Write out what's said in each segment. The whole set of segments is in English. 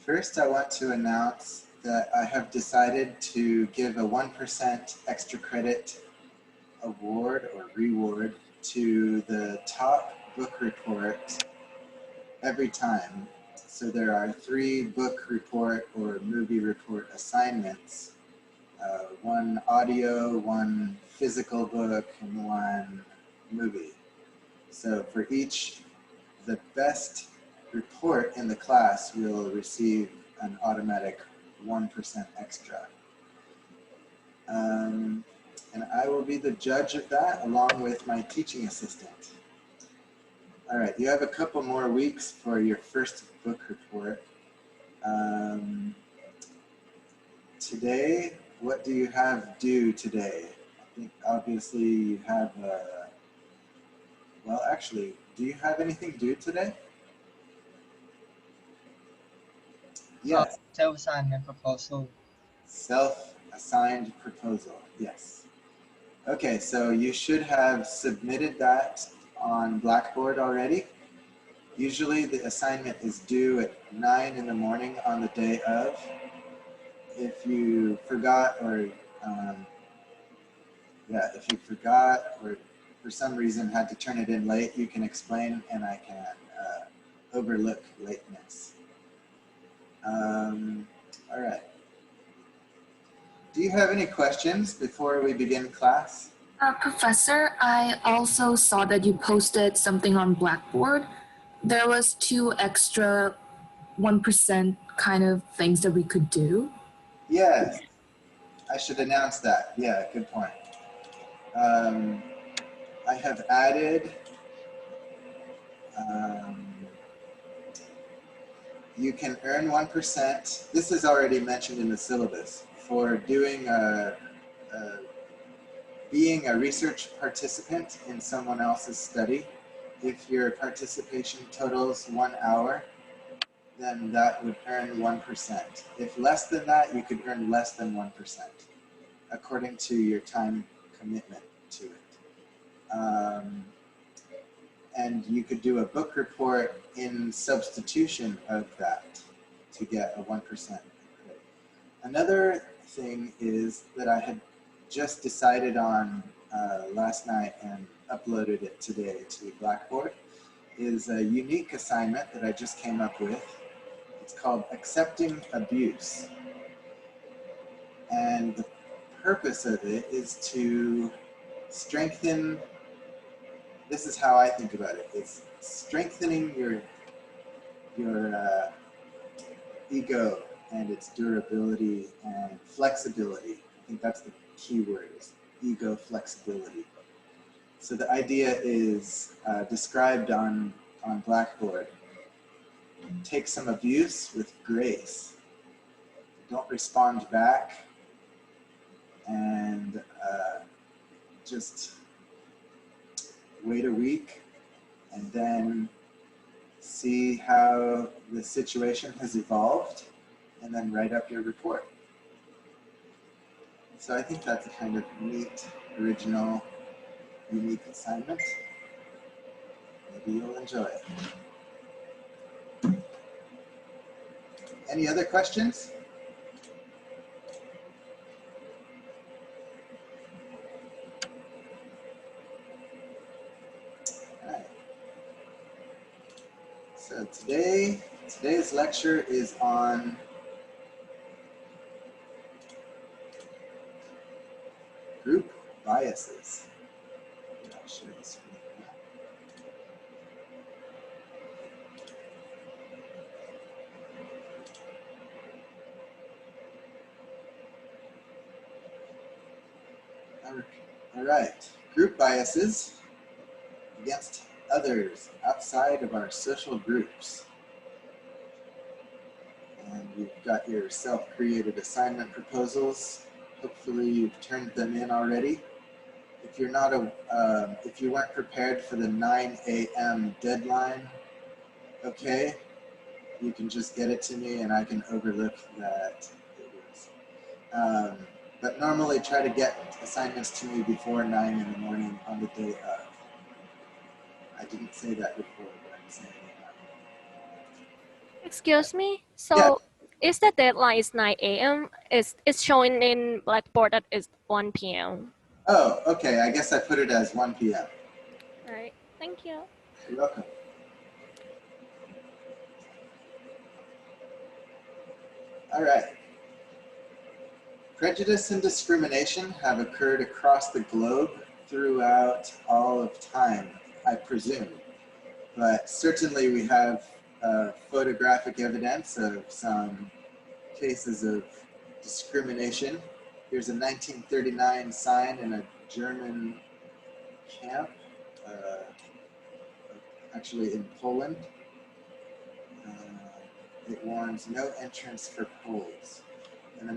First, I want to announce that I have decided to give a 1% extra credit award or reward to the top book report every time. So there are 3 book report or movie report assignments, one audio, one physical book, and one movie. So for each, the best report in the class will receive an automatic 1% extra. And I will be the judge of that along with my teaching assistant. All right, you have a couple more weeks for your first book report. Today, what do you have due today? I think obviously you have, well actually, do you have anything due today? Yes. Self-assignment proposal. Self-assigned proposal, yes. Okay, so you should have submitted that on Blackboard already. Usually the assignment is due at 9 in the morning on the day of. If you forgot or for some reason had to turn it in late, you can explain and I can overlook lateness. All right. Do you have any questions before we begin class? Professor, I also saw that you posted something on Blackboard. There was 2 extra 1% kind of things that we could do. Yes, I should announce that. Yeah, good point. I have added, you can earn 1%. This is already mentioned in the syllabus for doing being a research participant in someone else's study. If your participation totals 1 hour, then that would earn 1%. If less than that, you could earn less than 1%, according to your time commitment to it. And you could do a book report in substitution of that to get a 1% credit. Another thing is that I had just decided on last night and uploaded it today to Blackboard is a unique assignment that I just came up with. It's called Accepting Abuse. And the purpose of it is to strengthen, this is how I think about it, it's strengthening your ego and its durability and flexibility. I think that's the key word, is ego flexibility. So the idea is described on Blackboard. Take some abuse with grace. Don't respond back, and just wait a week and then see how the situation has evolved and then write up your report. So I think that's a kind of neat, original, unique assignment. Maybe you'll enjoy it. Any other questions? All right. So today's lecture is on group biases. I'll share the screen. All right, group biases against others outside of our social groups. And you've got your self-created assignment proposals. Hopefully you've turned them in already. If you're not if you weren't prepared for the 9 a.m. deadline, okay, you can just get it to me and I can overlook that it was. But normally try to get assignments to me before 9 in the morning on the day of. I didn't say that before, but I'm saying it now. Excuse me. So Yeah. is the deadline is 9 a.m. It's showing in Blackboard that it's 1 p.m. Oh, okay. I guess I put it as 1 p.m. All right. Thank you. You're welcome. All right. Prejudice and discrimination have occurred across the globe throughout all of time, I presume. But certainly we have photographic evidence of some cases of discrimination. Here's a 1939 sign in a German camp, actually in Poland. It warns no entrance for Poles. An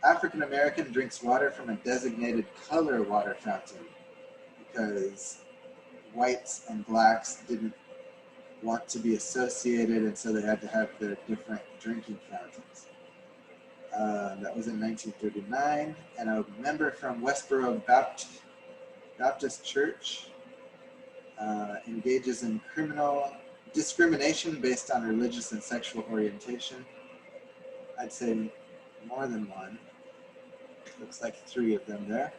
African American drinks water from a designated color water fountain because whites and blacks didn't want to be associated, and so they had to have their different drinking fountains. That was in 1939, and a member from Westboro Baptist Church engages in criminal discrimination based on religious and sexual orientation. I'd say more than one. Looks like 3 of them there.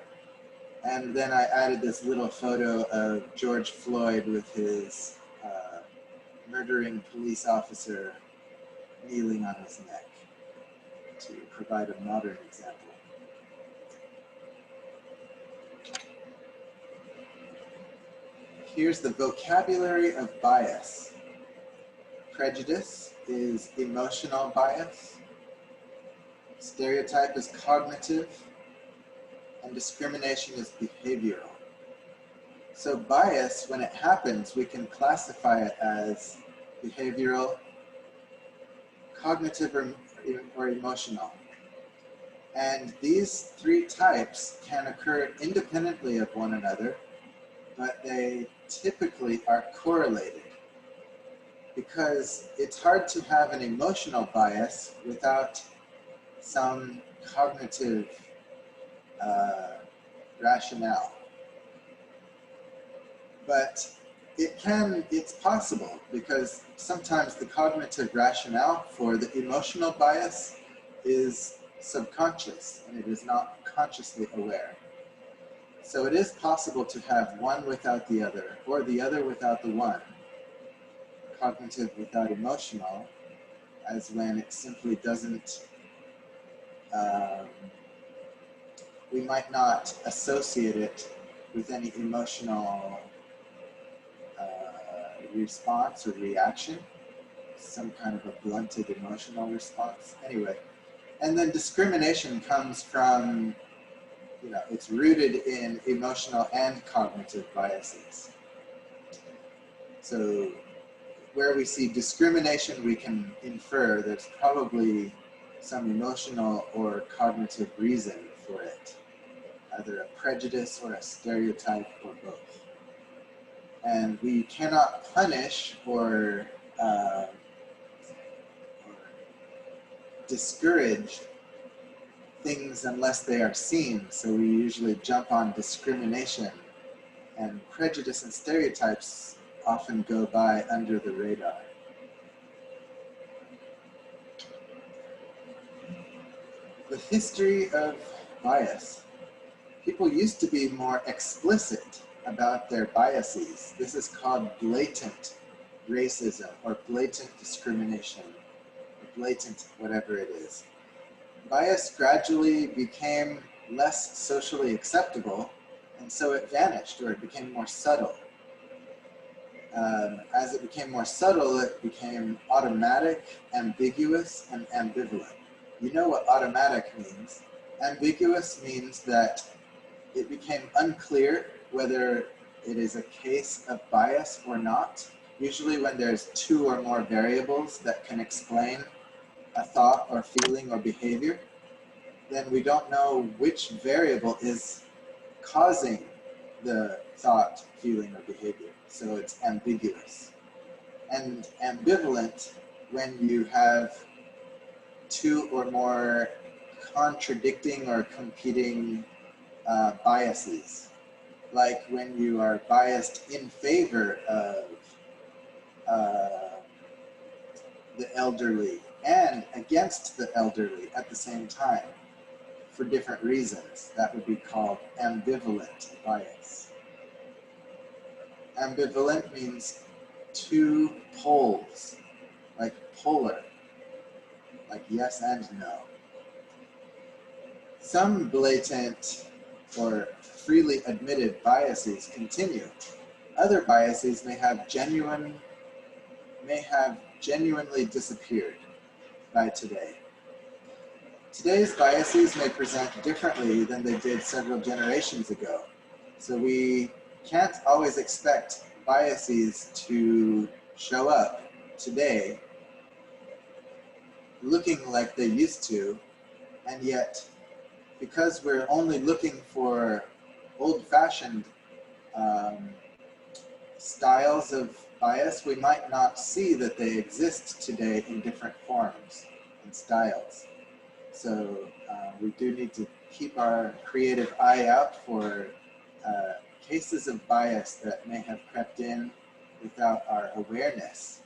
And then I added this little photo of George Floyd with his murdering police officer kneeling on his neck to provide a modern example. Here's the vocabulary of bias. Prejudice is emotional bias. Stereotype is cognitive. And discrimination is behavioral. So bias, when it happens, we can classify it as behavioral, cognitive, or emotional. And these 3 types can occur independently of one another, but they typically are correlated because it's hard to have an emotional bias without some cognitive rationale. But it's possible because sometimes the cognitive rationale for the emotional bias is subconscious and it is not consciously aware. So it is possible to have one without the other, or the other without the one, cognitive without emotional, as when it simply doesn't, we might not associate it with any emotional response or reaction, some kind of a blunted emotional response. Anyway, and then discrimination comes from, it's rooted in emotional and cognitive biases. So where we see discrimination, we can infer there's probably some emotional or cognitive reason for it, either a prejudice or a stereotype or both. And we cannot punish or discourage things unless they are seen. So we usually jump on discrimination, and prejudice and stereotypes often go by under the radar. The history of bias. People used to be more explicit about their biases. This is called blatant racism or blatant discrimination, or blatant whatever it is. Bias gradually became less socially acceptable, and so it vanished, or it became more subtle. As it became more subtle, it became automatic, ambiguous, and ambivalent. You know what automatic means. Ambiguous means that it became unclear whether it is a case of bias or not. Usually when there's 2 or more variables that can explain a thought or feeling or behavior, then we don't know which variable is causing the thought, feeling, or behavior. So it's ambiguous. And ambivalent when you have 2 or more contradicting or competing biases. Like when you are biased in favor of the elderly and against the elderly at the same time for different reasons. That would be called ambivalent bias. Ambivalent means two poles, like polar, like yes and no. Some blatant or freely admitted biases continue. Other biases may have genuinely disappeared by today. Today's biases may present differently than they did several generations ago. So we can't always expect biases to show up today looking like they used to, and yet because we're only looking for old-fashioned styles of bias, we might not see that they exist today in different forms and styles. So we do need to keep our creative eye out for cases of bias that may have crept in without our awareness.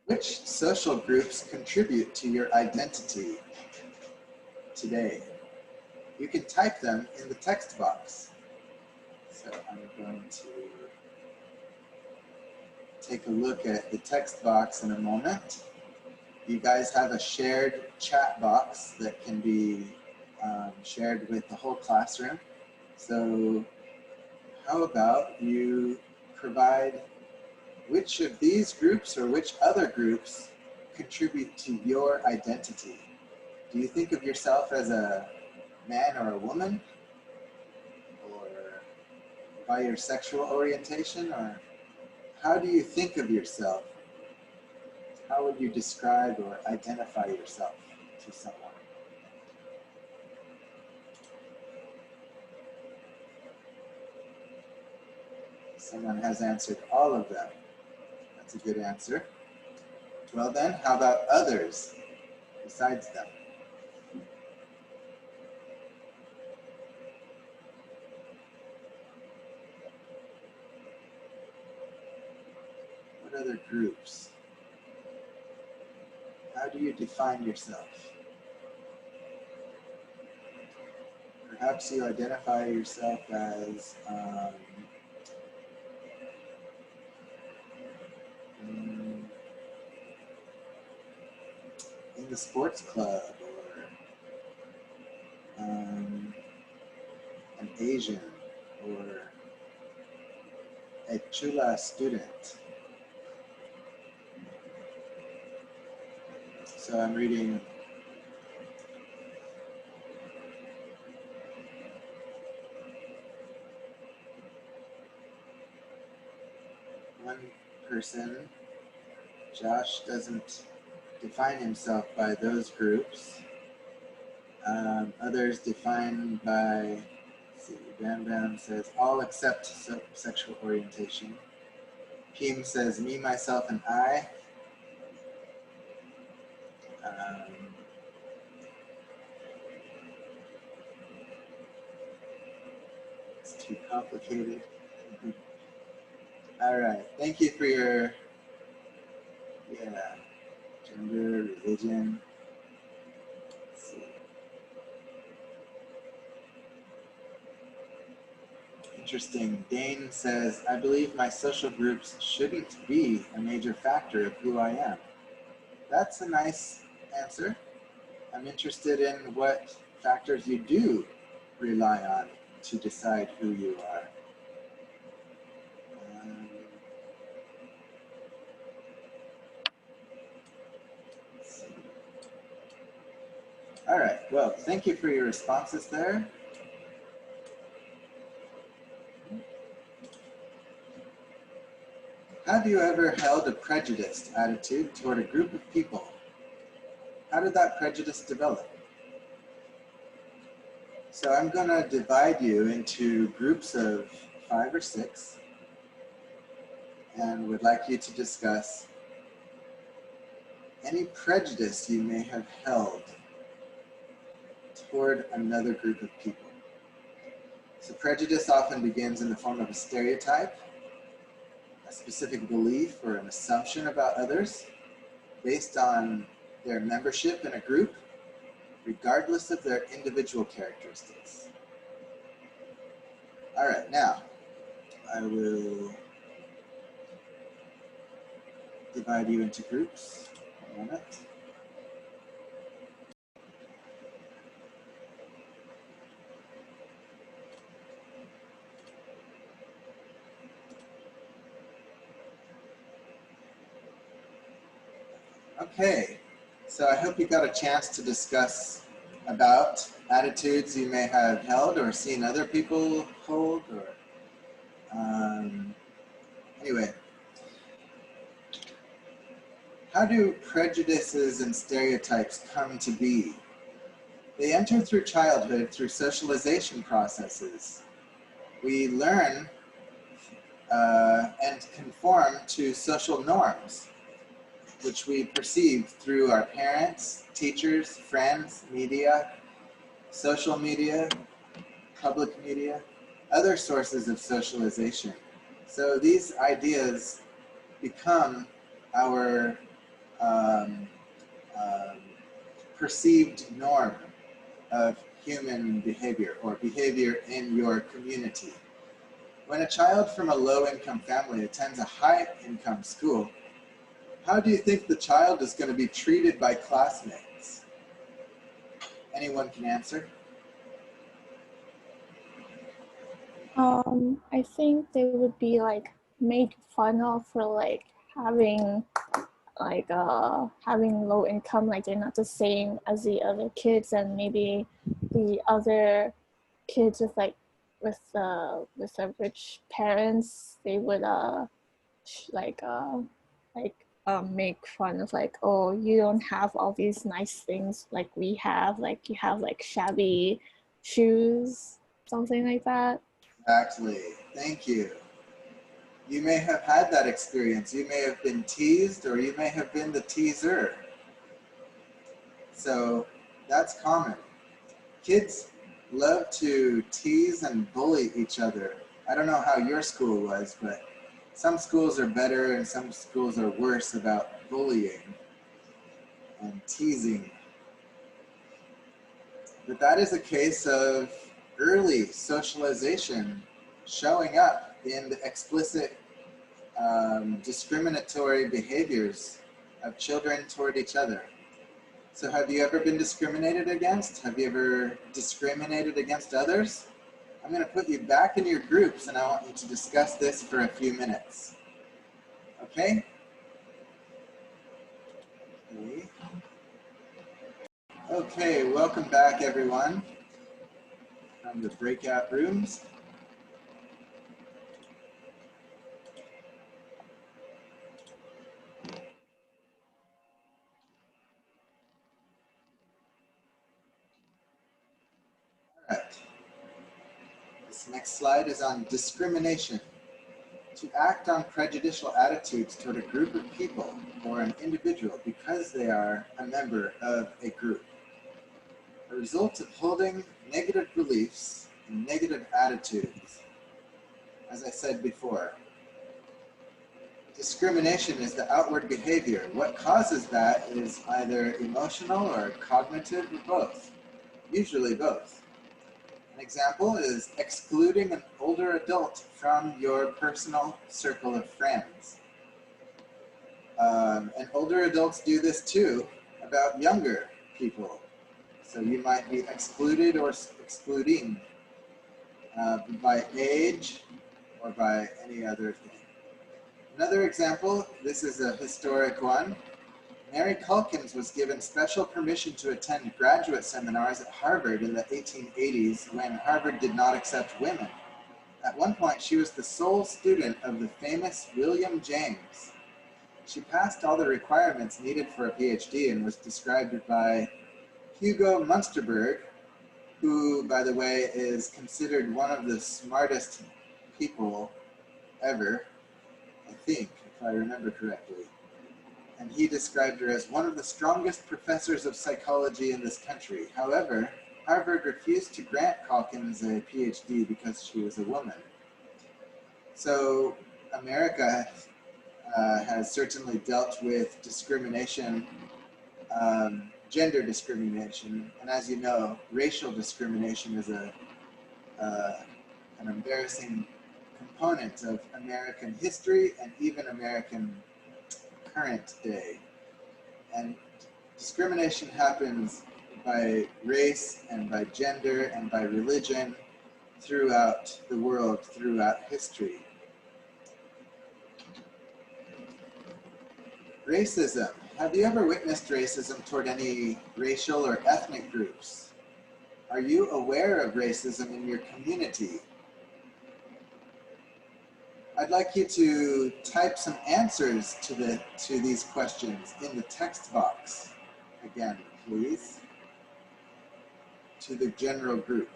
Which social groups contribute to your identity today? You can type them in the text box. So I'm going to take a look at the text box in a moment. You guys have a shared chat box that can be shared with the whole classroom. So how about you provide which of these groups or which other groups contribute to your identity? Do you think of yourself as a man or a woman? Or by your sexual orientation? Or how do you think of yourself? How would you describe or identify yourself to someone? Someone has answered all of them. That's a good answer. Well then, how about others besides them? What other groups? How do you define yourself? Perhaps you identify yourself as in the sports club, or an Asian, or a chula student. So I'm reading one person. Josh doesn't define himself by those groups. Others define by, let's see, Bam Bam says, all except sexual orientation. Kim says, me, myself, and I. It's too complicated. All right, thank you for your, gender, religion. Let's see. Interesting. Dane says, I believe my social groups shouldn't be a major factor of who I am. That's a nice answer. I'm interested in what factors you do rely on to decide who you are. Let's see. All right, well, thank you for your responses there. Have you ever held a prejudiced attitude toward a group of people? How did that prejudice develop? So I'm going to divide you into groups of 5 or 6 and would like you to discuss any prejudice you may have held toward another group of people. So prejudice often begins in the form of a stereotype a specific belief or an assumption about others based on their membership in a group, regardless of their individual characteristics. All right, now I will divide you into groups. One moment. Okay, so I hope you got a chance to discuss about attitudes you may have held or seen other people hold, or anyway. How do prejudices and stereotypes come to be? They enter through childhood through socialization processes. We learn and conform to social norms, which we perceive through our parents, teachers, friends, media, social media, public media, other sources of socialization. So these ideas become our perceived norm of human behavior or behavior in your community. When a child from a low-income family attends a high-income school, how do you think the child is going to be treated by classmates? Anyone can answer? I think they would be like made fun of for like having having low income, like they're not the same as the other kids, and maybe the other kids with rich parents, they would make fun of like, oh, you don't have all these nice things like we have, like you have like shabby shoes, something like that. Exactly. Thank you. You may have had that experience. You may have been teased, or you may have been the teaser. So that's common. Kids love to tease and bully each other. I don't know how your school was, but some schools are better and some schools are worse about bullying and teasing. But that is a case of early socialization showing up in the explicit discriminatory behaviors of children toward each other. So have you ever been discriminated against? Have you ever discriminated against others? I'm going to put you back in your groups and I want you to discuss this for a few minutes. Okay? Okay, welcome back everyone from the breakout rooms. All right. This next slide is on discrimination. To act on prejudicial attitudes toward a group of people or an individual because they are a member of a group. A result of holding negative beliefs and negative attitudes. As I said before, discrimination is the outward behavior. What causes that is either emotional or cognitive or both, usually both. An example is excluding an older adult from your personal circle of friends. And older adults do this too about younger people. So you might be excluded or excluding by age or by any other thing. Another example, this is a historic one. Mary Calkins was given special permission to attend graduate seminars at Harvard in the 1880s when Harvard did not accept women. At one point, she was the sole student of the famous William James. She passed all the requirements needed for a PhD and was described by Hugo Munsterberg, who, by the way, is considered one of the smartest people ever, I think, if I remember correctly. And he described her as one of the strongest professors of psychology in this country. However, Harvard refused to grant Calkins a PhD because she was a woman. So America has certainly dealt with discrimination, gender discrimination, and as you know, racial discrimination is an embarrassing component of American history and even American current day. And discrimination happens by race and by gender and by religion throughout the world, throughout history. Racism. Have you ever witnessed racism toward any racial or ethnic groups? Are you aware of racism in your community? I'd like you to type some answers to these questions in the text box. Again, please, to the general group.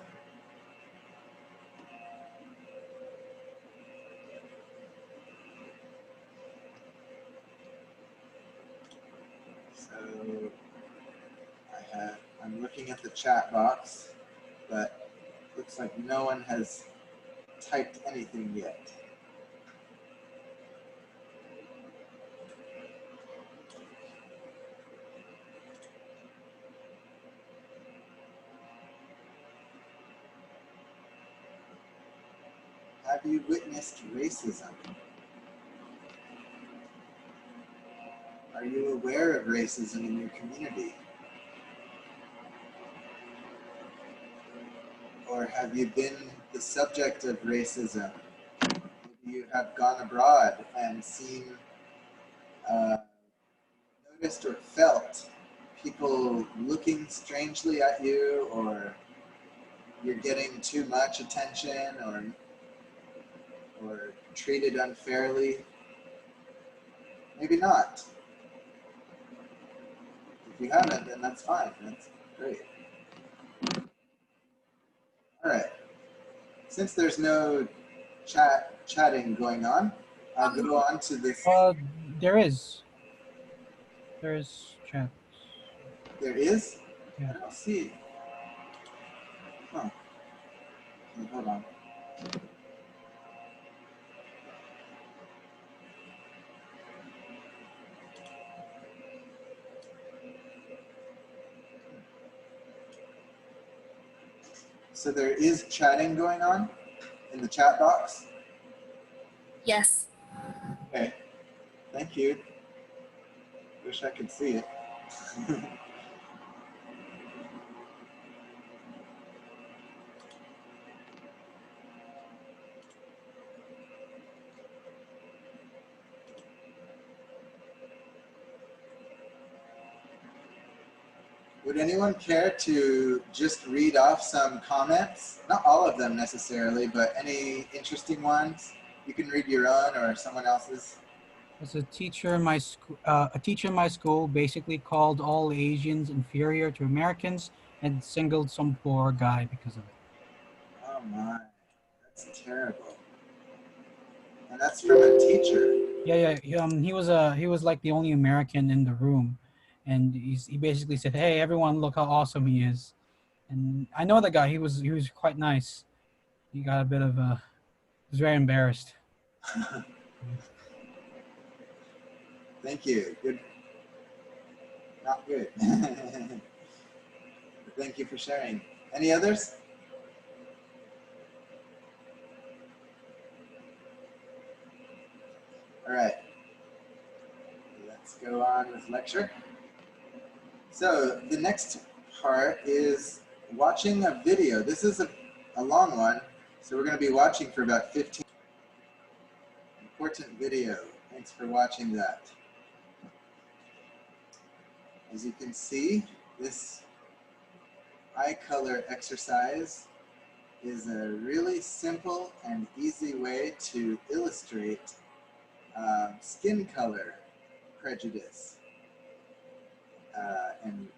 So I'm looking at the chat box, but looks like no one has typed anything yet. Have you witnessed racism? Are you aware of racism in your community? Or have you been the subject of racism? Maybe you have gone abroad and seen, noticed or felt people looking strangely at you, or you're getting too much attention, or treated unfairly. Maybe not. If you haven't, then that's fine. That's great. All right. Since there's no chatting going on, I'll go on to this. There is. There is chat. There is? Yeah. I don't see. Huh. Okay, hold on. So there is chatting going on in the chat box? Yes. Okay. Thank you. Wish I could see it. Would anyone care to just read off some comments? Not all of them necessarily, but any interesting ones. You can read your own or someone else's. As a teacher in my school basically called all Asians inferior to Americans and singled some poor guy because of it. Oh my, that's terrible. And that's from a teacher. Yeah. He was like the only American in the room, and he basically said, "Hey, everyone, look how awesome he is." And I know the guy. He was quite nice. He got a bit of he was very embarrassed. Thank you. Good. Not good. Thank you for sharing. Any others? All right. Let's go on with lecture. So the next part is watching a video. This is a long one, so we're going to be watching for about 15. Important video. Thanks for watching that. As you can see, this eye color exercise is a really simple and easy way to illustrate skin color prejudice and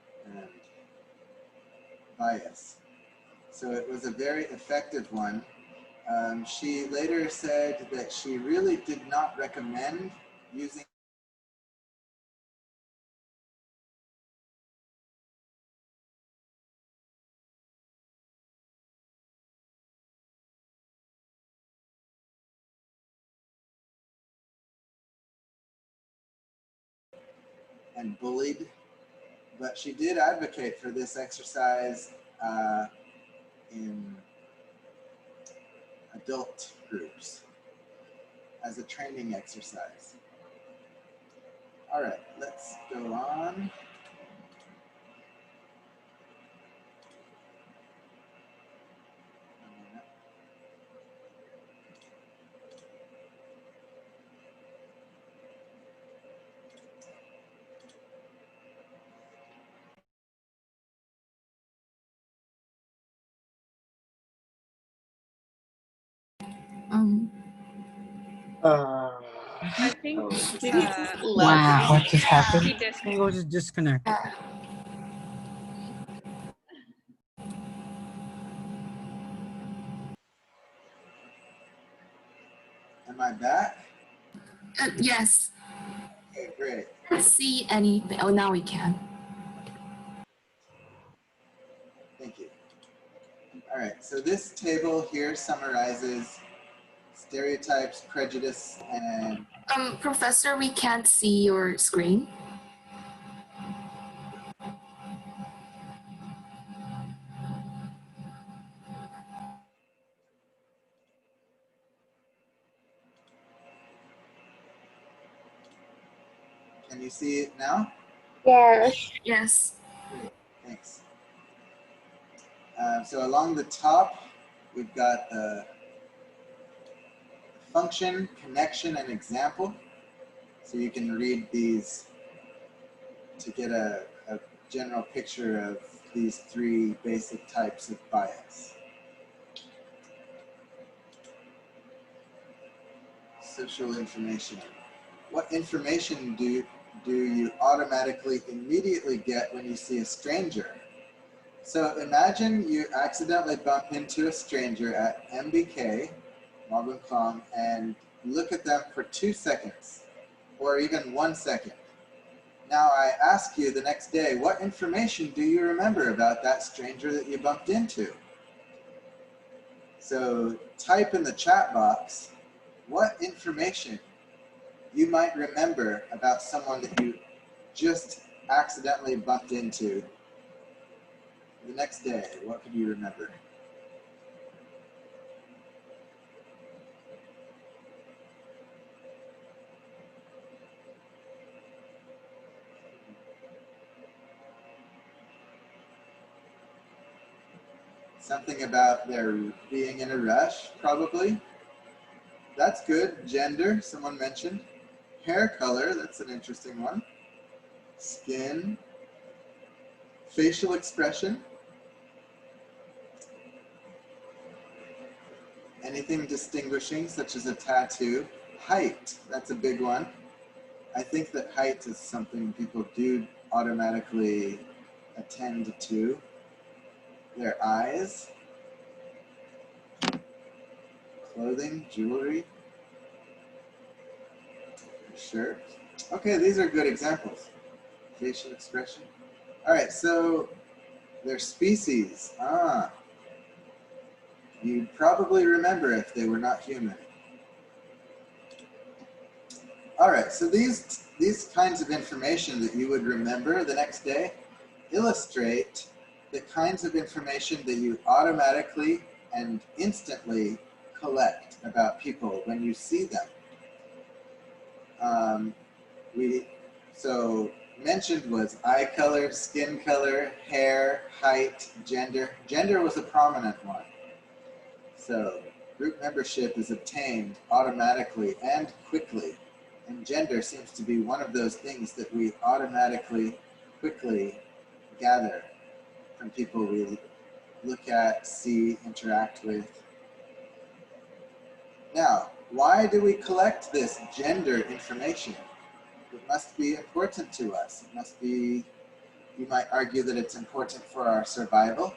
bias. So it was a very effective one. She later said that she really did not recommend using and bullied, but she did advocate for this exercise in adult groups as a training exercise. All right, let's go on. Um, I think Did he just Wow, what just happened? he I think it was just disconnect. Am I back? yes. Okay, great. Can't see anything. Oh, now we can. Thank you. All right, so this table here summarizes stereotypes, prejudice, and Professor, we can't see your screen. can you see it now? Yes. Yes. Great, thanks. So along the top, we've got the function, connection, and example. So you can read these to get a general picture of these three basic types of bias. Social information. What information do you automatically immediately get when you see a stranger? So imagine you accidentally bump into a stranger at MBK, Malbon Klong, and look at them for 2 seconds, or even 1 second. Now I ask you the next day, what information do you remember about that stranger that you bumped into? So type in the chat box what information you might remember about someone that you just accidentally bumped into the next day. What could you remember? Something about their being in a rush, probably. That's good. Gender, someone mentioned. Hair color, that's an interesting one. Skin. Facial expression. Anything distinguishing, such as a tattoo. Height, that's a big one. I think that height is something people do automatically attend to. Their eyes. Clothing, jewelry. Shirt. Okay, these are good examples. Facial expression. All right, so their species. You'd probably remember if they were not human. All right, so these kinds of information that you would remember the next day illustrate the kinds of information that you automatically and instantly collect about people when you see them. So mentioned was eye color, skin color, hair, height, gender. Gender was a prominent one. So group membership is obtained automatically and quickly. And gender seems to be one of those things that we automatically, quickly gather from people we look at, see, interact with. Now, why do we collect this gender information? It must be important to us. It must be, you might argue that it's important for our survival.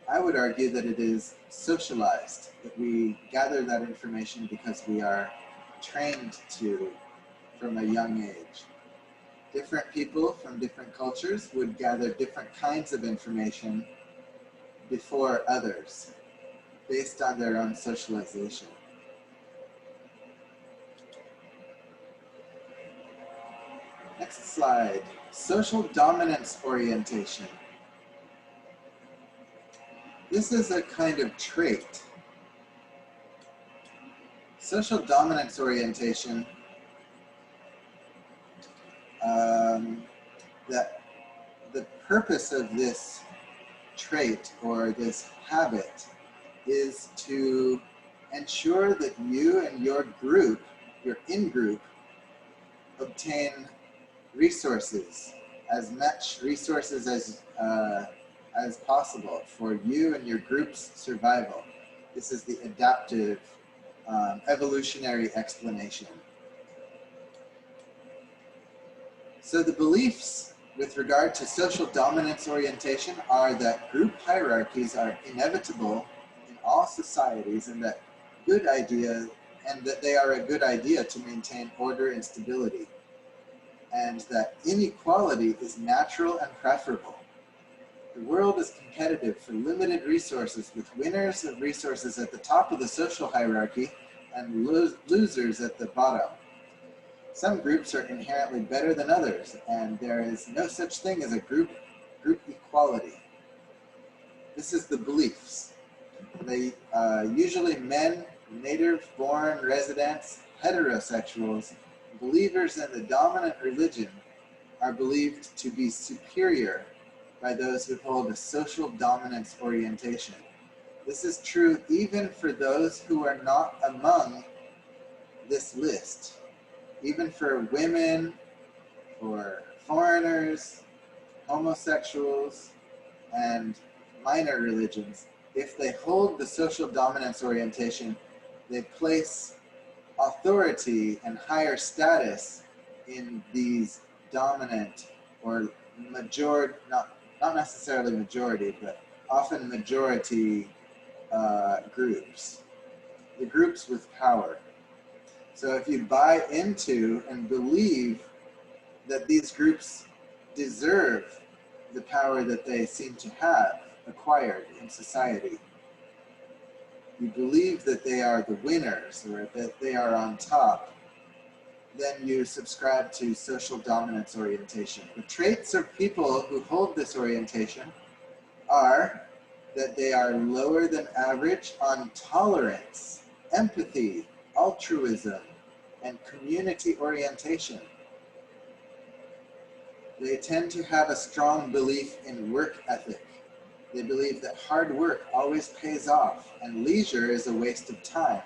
I would argue that it is socialized, that we gather that information because we are trained to from a young age. Different people from different cultures would gather different kinds of information before others, based on their own socialization. Next slide. Social dominance orientation. This is a kind of trait. Social dominance orientation, that the purpose of this trait or this habit is to ensure that you and your group, your in-group, obtain resources, as much resources as possible for you and your group's survival. This is the adaptive evolutionary explanation. So the beliefs with regard to social dominance orientation are that group hierarchies are inevitable in all societies and that they are a good idea to maintain order and stability, and that inequality is natural and preferable. The world is competitive for limited resources, with winners of resources at the top of the social hierarchy and losers at the bottom. Some groups are inherently better than others, and there is no such thing as a group equality. This is the beliefs. They usually men, native-born residents, heterosexuals, believers in the dominant religion are believed to be superior by those who hold a social dominance orientation. This is true even for those who are not among this list. Even for women, for foreigners, homosexuals, and minor religions, if they hold the social dominance orientation, they place authority and higher status in these dominant or not necessarily majority, but often majority groups, the groups with power. So if you buy into and believe that these groups deserve the power that they seem to have acquired in society, you believe that they are the winners or that they are on top, then you subscribe to social dominance orientation. The traits of people who hold this orientation are that they are lower than average on tolerance, empathy, altruism, and community orientation. They tend to have a strong belief in work ethic. They believe that hard work always pays off and leisure is a waste of time.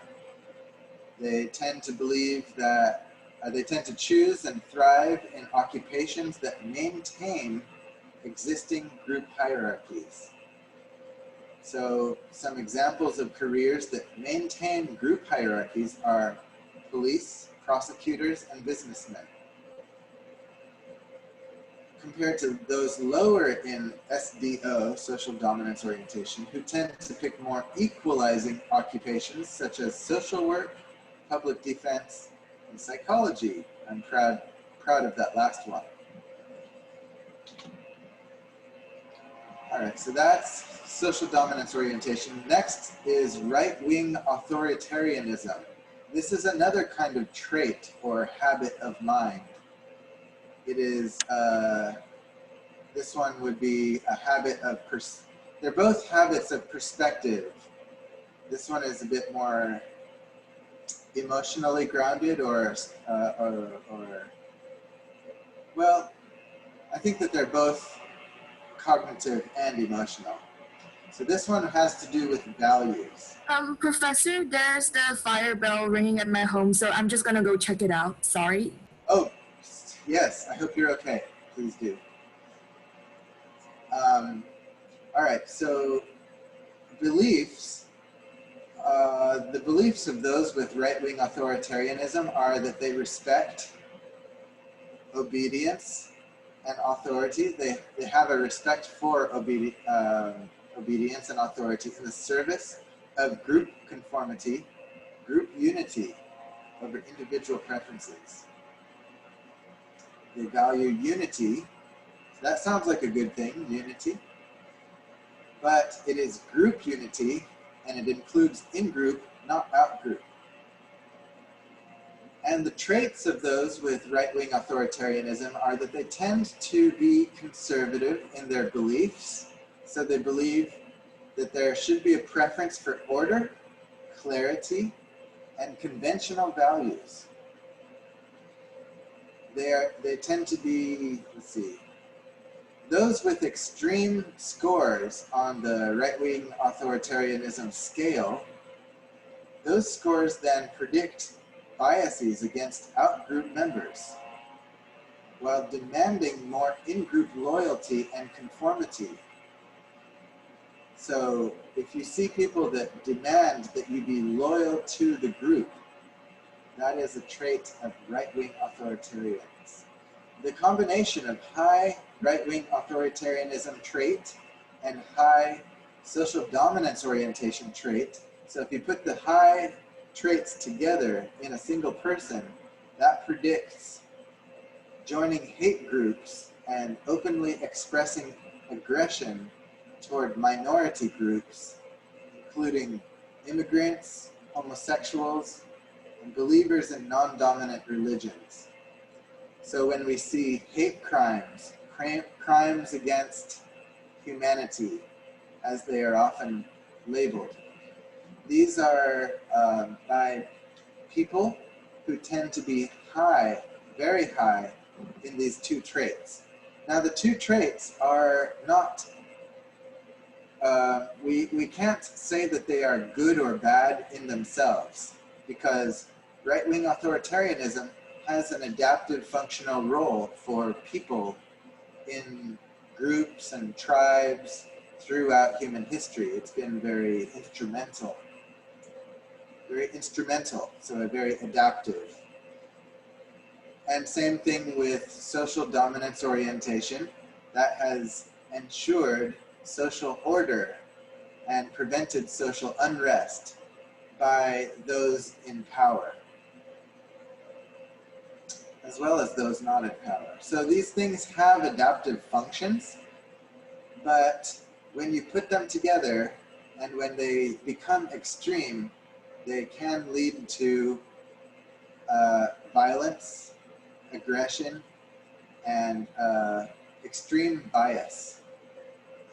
They tend to believe that, they tend to choose and thrive in occupations that maintain existing group hierarchies. So some examples of careers that maintain group hierarchies are police, prosecutors, and businessmen. Compared to those lower in SDO, social dominance orientation, who tend to pick more equalizing occupations such as social work, public defense, and psychology. I'm proud of that last one. All right, so that's social dominance orientation. Next is right-wing authoritarianism. This is another kind of trait or habit of mind. It is, this one would be a habit of, they're both habits of perspective. This one is a bit more emotionally grounded or well, I think that they're both cognitive and emotional. So this one has to do with values. Professor, there's the fire bell ringing at my home, so I'm just gonna go check it out. Sorry. Oh, yes, I hope you're okay. Please do. All right, so beliefs. The beliefs of those with right-wing authoritarianism are that they respect obedience and authority. They have a respect for obedience and authority in the service of group conformity, group unity over individual preferences. They value unity. So that sounds like a good thing, unity. But it is group unity, and it includes in-group, not out-group. And the traits of those with right-wing authoritarianism are that they tend to be conservative in their beliefs. So they believe that there should be a preference for order, clarity, and conventional values. They tend to be, let's see, those with extreme scores on the right-wing authoritarianism scale, those scores then predict biases against out-group members, while demanding more in-group loyalty and conformity. So if you see people that demand that you be loyal to the group, that is a trait of right-wing authoritarians. The combination of high right-wing authoritarianism trait and high social dominance orientation trait, so if you put the high traits together in a single person, that predicts joining hate groups and openly expressing aggression toward minority groups, including immigrants, homosexuals, and believers in non-dominant religions. So when we see hate crimes, crimes against humanity, as they are often labeled, these are by people who tend to be high, very high, in these two traits. Now the two traits are not, we can't say that they are good or bad in themselves, because right-wing authoritarianism has an adaptive functional role for people in groups and tribes throughout human history. It's been very instrumental, so very adaptive. And same thing with social dominance orientation, that has ensured social order and prevented social unrest by those in power, as well as those not in power. So these things have adaptive functions, but when you put them together and when they become extreme, they can lead to violence, aggression, and extreme bias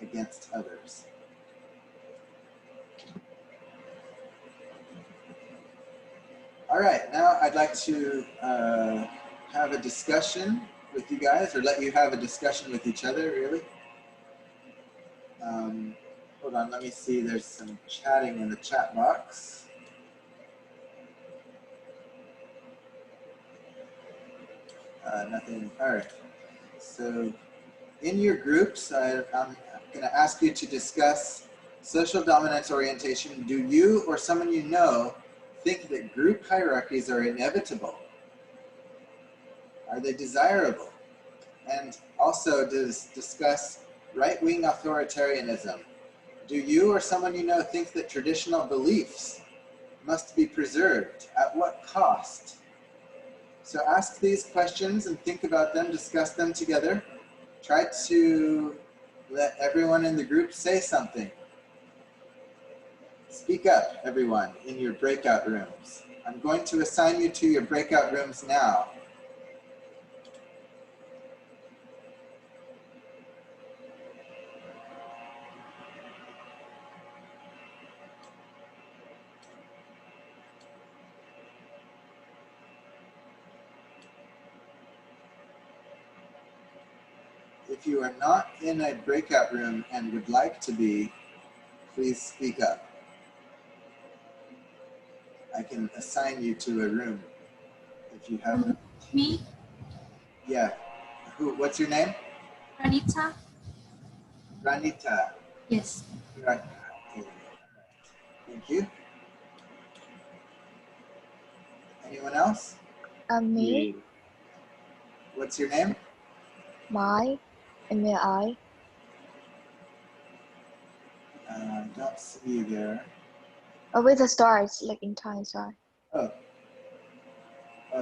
against others. All right, now I'd like to have a discussion with you guys, or let you have a discussion with each other, really. Hold on, let me see, there's some chatting in the chat box. Nothing, all right. So in your groups, I'm going to ask you to discuss social dominance orientation. Do you or someone you know think that group hierarchies are inevitable? Are they desirable? And also discuss right-wing authoritarianism. Do you or someone you know think that traditional beliefs must be preserved? At what cost? So ask these questions and think about them, discuss them together. Try to let everyone in the group say something. Speak up, everyone, in your breakout rooms. I'm going to assign you to your breakout rooms now. If you are not in a breakout room and would like to be, please speak up. I can assign you to a room if you have. Me, Yeah. What's your name? Ranita. Ranita. Yes. Right. Thank you. Anyone else? Me, What's your name? my, MAI. Don't see you there. Oh, with the stars, like in time, sorry. Oh,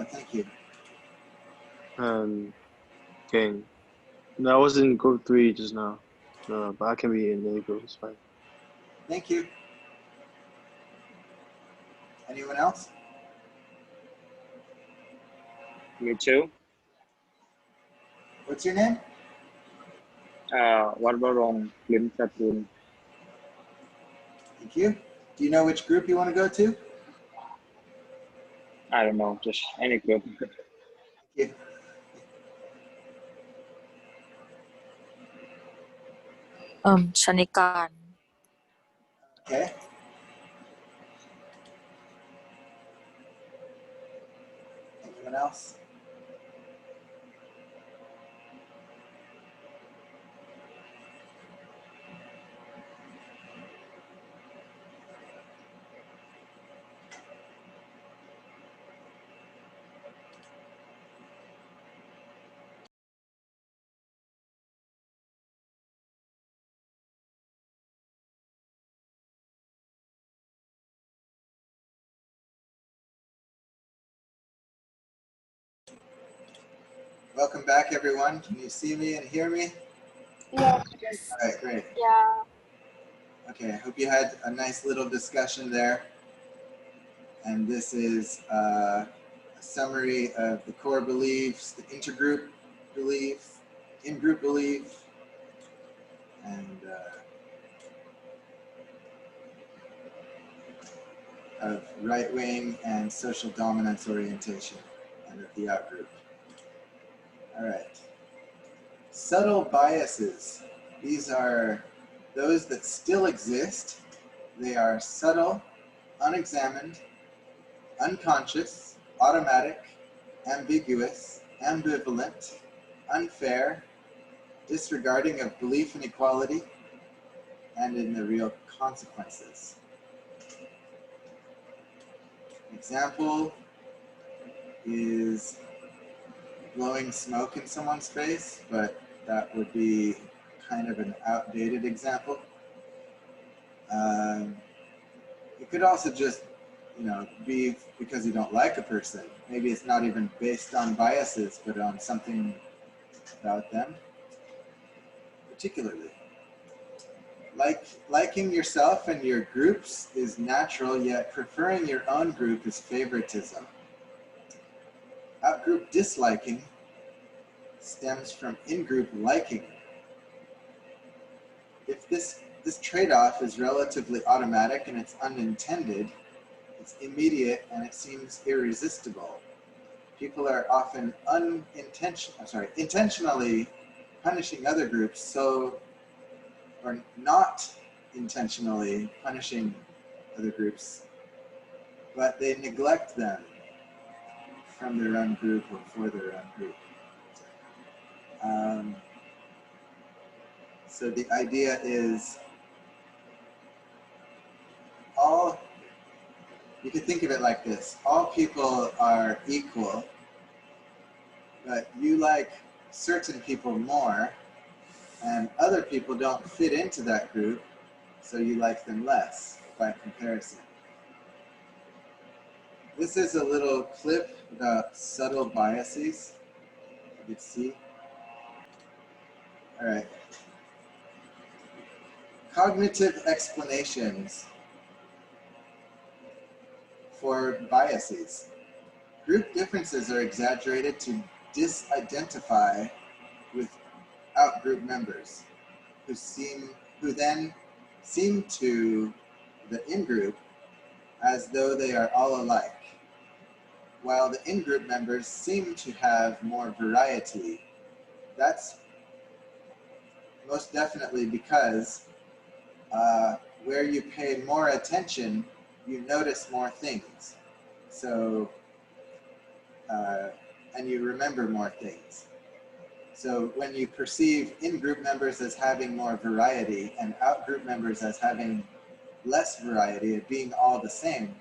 thank you. Gang. No, I was in group 3 just now. No, but I can be in any group, it's fine. Thank you. Anyone else? Me too. What's your name? Warbarong Lim Tatun. Thank you. Do you know which group you want to go to? I don't know, just any group. Thank you. Shanikan. Okay. Anyone else? Welcome back, everyone. Can you see me and hear me? Yeah. Yes. All right, great. Yeah. Okay, I hope you had a nice little discussion there. And this is a summary of the core beliefs, the intergroup belief, in-group belief, and of right-wing and social dominance orientation, and of the outgroup. All right. Subtle biases. These are those that still exist. They are subtle, unexamined, unconscious, automatic, ambiguous, ambivalent, unfair, disregarding of belief in equality, and in the real consequences. An example is blowing smoke in someone's face, but that would be kind of an outdated example. It could also just, be because you don't like a person. Maybe it's not even based on biases, but on something about them, particularly. Liking yourself and your groups is natural, yet preferring your own group is favoritism. Out-group disliking stems from in-group liking. If this trade-off is relatively automatic and it's unintended, it's immediate and it seems irresistible. People are often intentionally punishing other groups, or not intentionally punishing other groups, but they neglect them from their own group or for their own group. So the idea is you could think of it like this: all people are equal, but you like certain people more, and other people don't fit into that group, so you like them less by comparison. This is a little clip about subtle biases. You can see. All right. Cognitive explanations for biases. Group differences are exaggerated to disidentify with out-group members who then seem to the in-group as though they are all alike, while the in-group members seem to have more variety. That's most definitely because where you pay more attention, you notice more things. So, and you remember more things. So when you perceive in-group members as having more variety and out-group members as having less variety, of being all the same,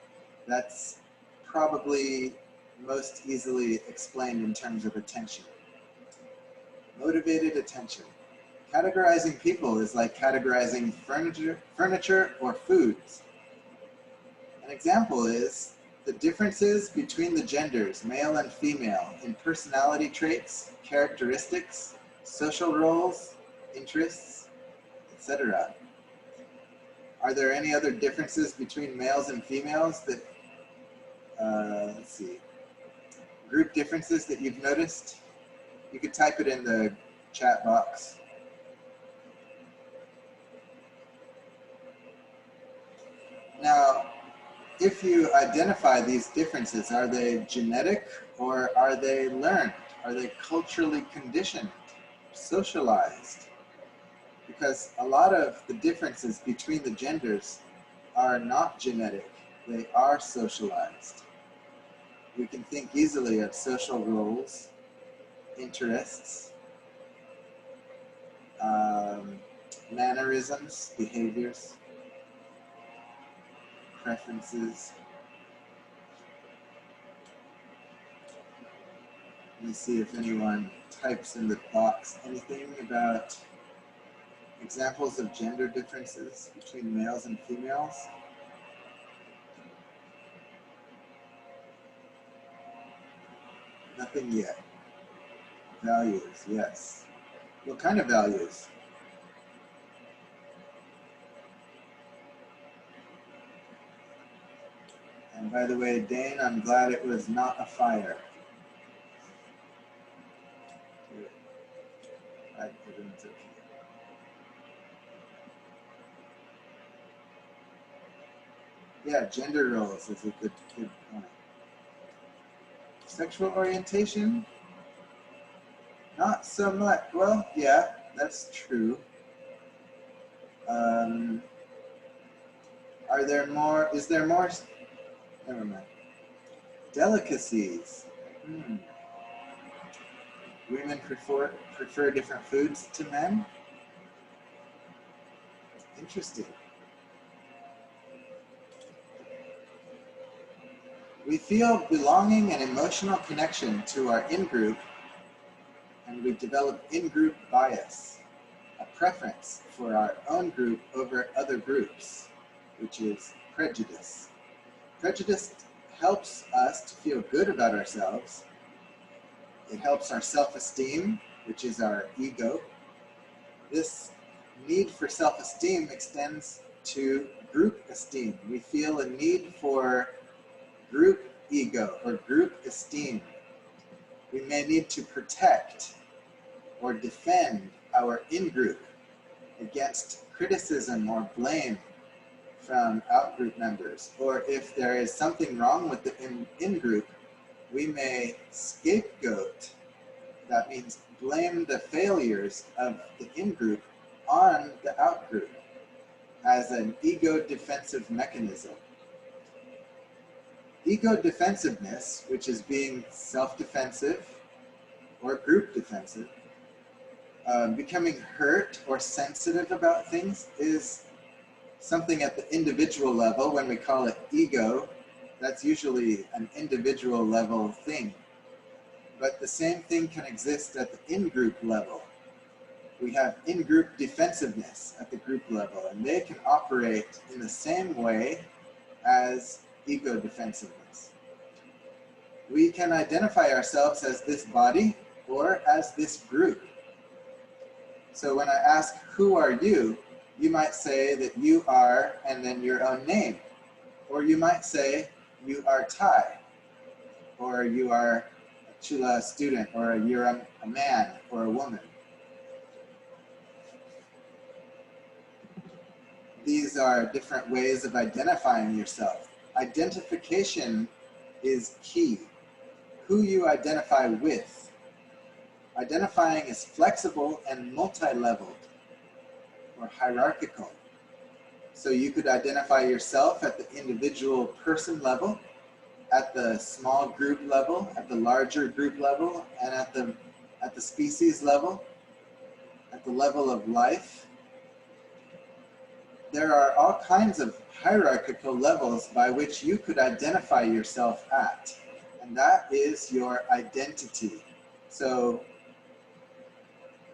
that's probably most easily explained in terms of attention. Motivated attention. Categorizing people is like categorizing furniture or foods. An example is the differences between the genders, male and female, in personality traits, characteristics, social roles, interests, etc. Are there any other differences between males and females that, let's see, group differences that you've noticed? You could type it in the chat box. Now, if you identify these differences, are they genetic or are they learned? Are they culturally conditioned, socialized? Because a lot of the differences between the genders are not genetic, they are socialized. We can think easily of social roles, interests, mannerisms, behaviors, preferences. Let me see if anyone types in the box anything about examples of gender differences between males and females. Nothing yet. Values, yes. What kind of values? And by the way, Dane, I'm glad it was not a fire. Good. Right, everyone's okay. Yeah, gender roles is a good point. Sexual orientation? Not so much. Well, yeah, that's true. Are there more? Is there more? Never mind. Delicacies. Women prefer different foods to men? Interesting. We feel belonging and emotional connection to our in-group, and we develop in-group bias, a preference for our own group over other groups, which is prejudice. Prejudice helps us to feel good about ourselves. It helps our self-esteem, which is our ego. This need for self-esteem extends to group esteem. We feel a need for group ego or group esteem. We may need to protect or defend our in-group against criticism or blame from out-group members. Or if there is something wrong with the in-group, we may scapegoat. That means blame the failures of the in-group on the out-group as an ego defensive mechanism. Ego defensiveness, which is being self-defensive or group defensive, becoming hurt or sensitive about things is something at the individual level. When we call it ego, that's usually an individual level thing. But the same thing can exist at the in-group level. We have in-group defensiveness at the group level, and they can operate in the same way as ego defensiveness. We can identify ourselves as this body or as this group. So when I ask, who are you? You might say that you are, and then your own name. Or you might say, you are Thai, or you are a Chula student, or you're a man or a woman. These are different ways of identifying yourself. Identification is key. Who you identify with. Identifying is flexible and multi-leveled or hierarchical. So you could identify yourself at the individual person level, at the small group level, at the larger group level, and at the species level, at the level of life. There are all kinds of hierarchical levels by which you could identify yourself at, and that is your identity. So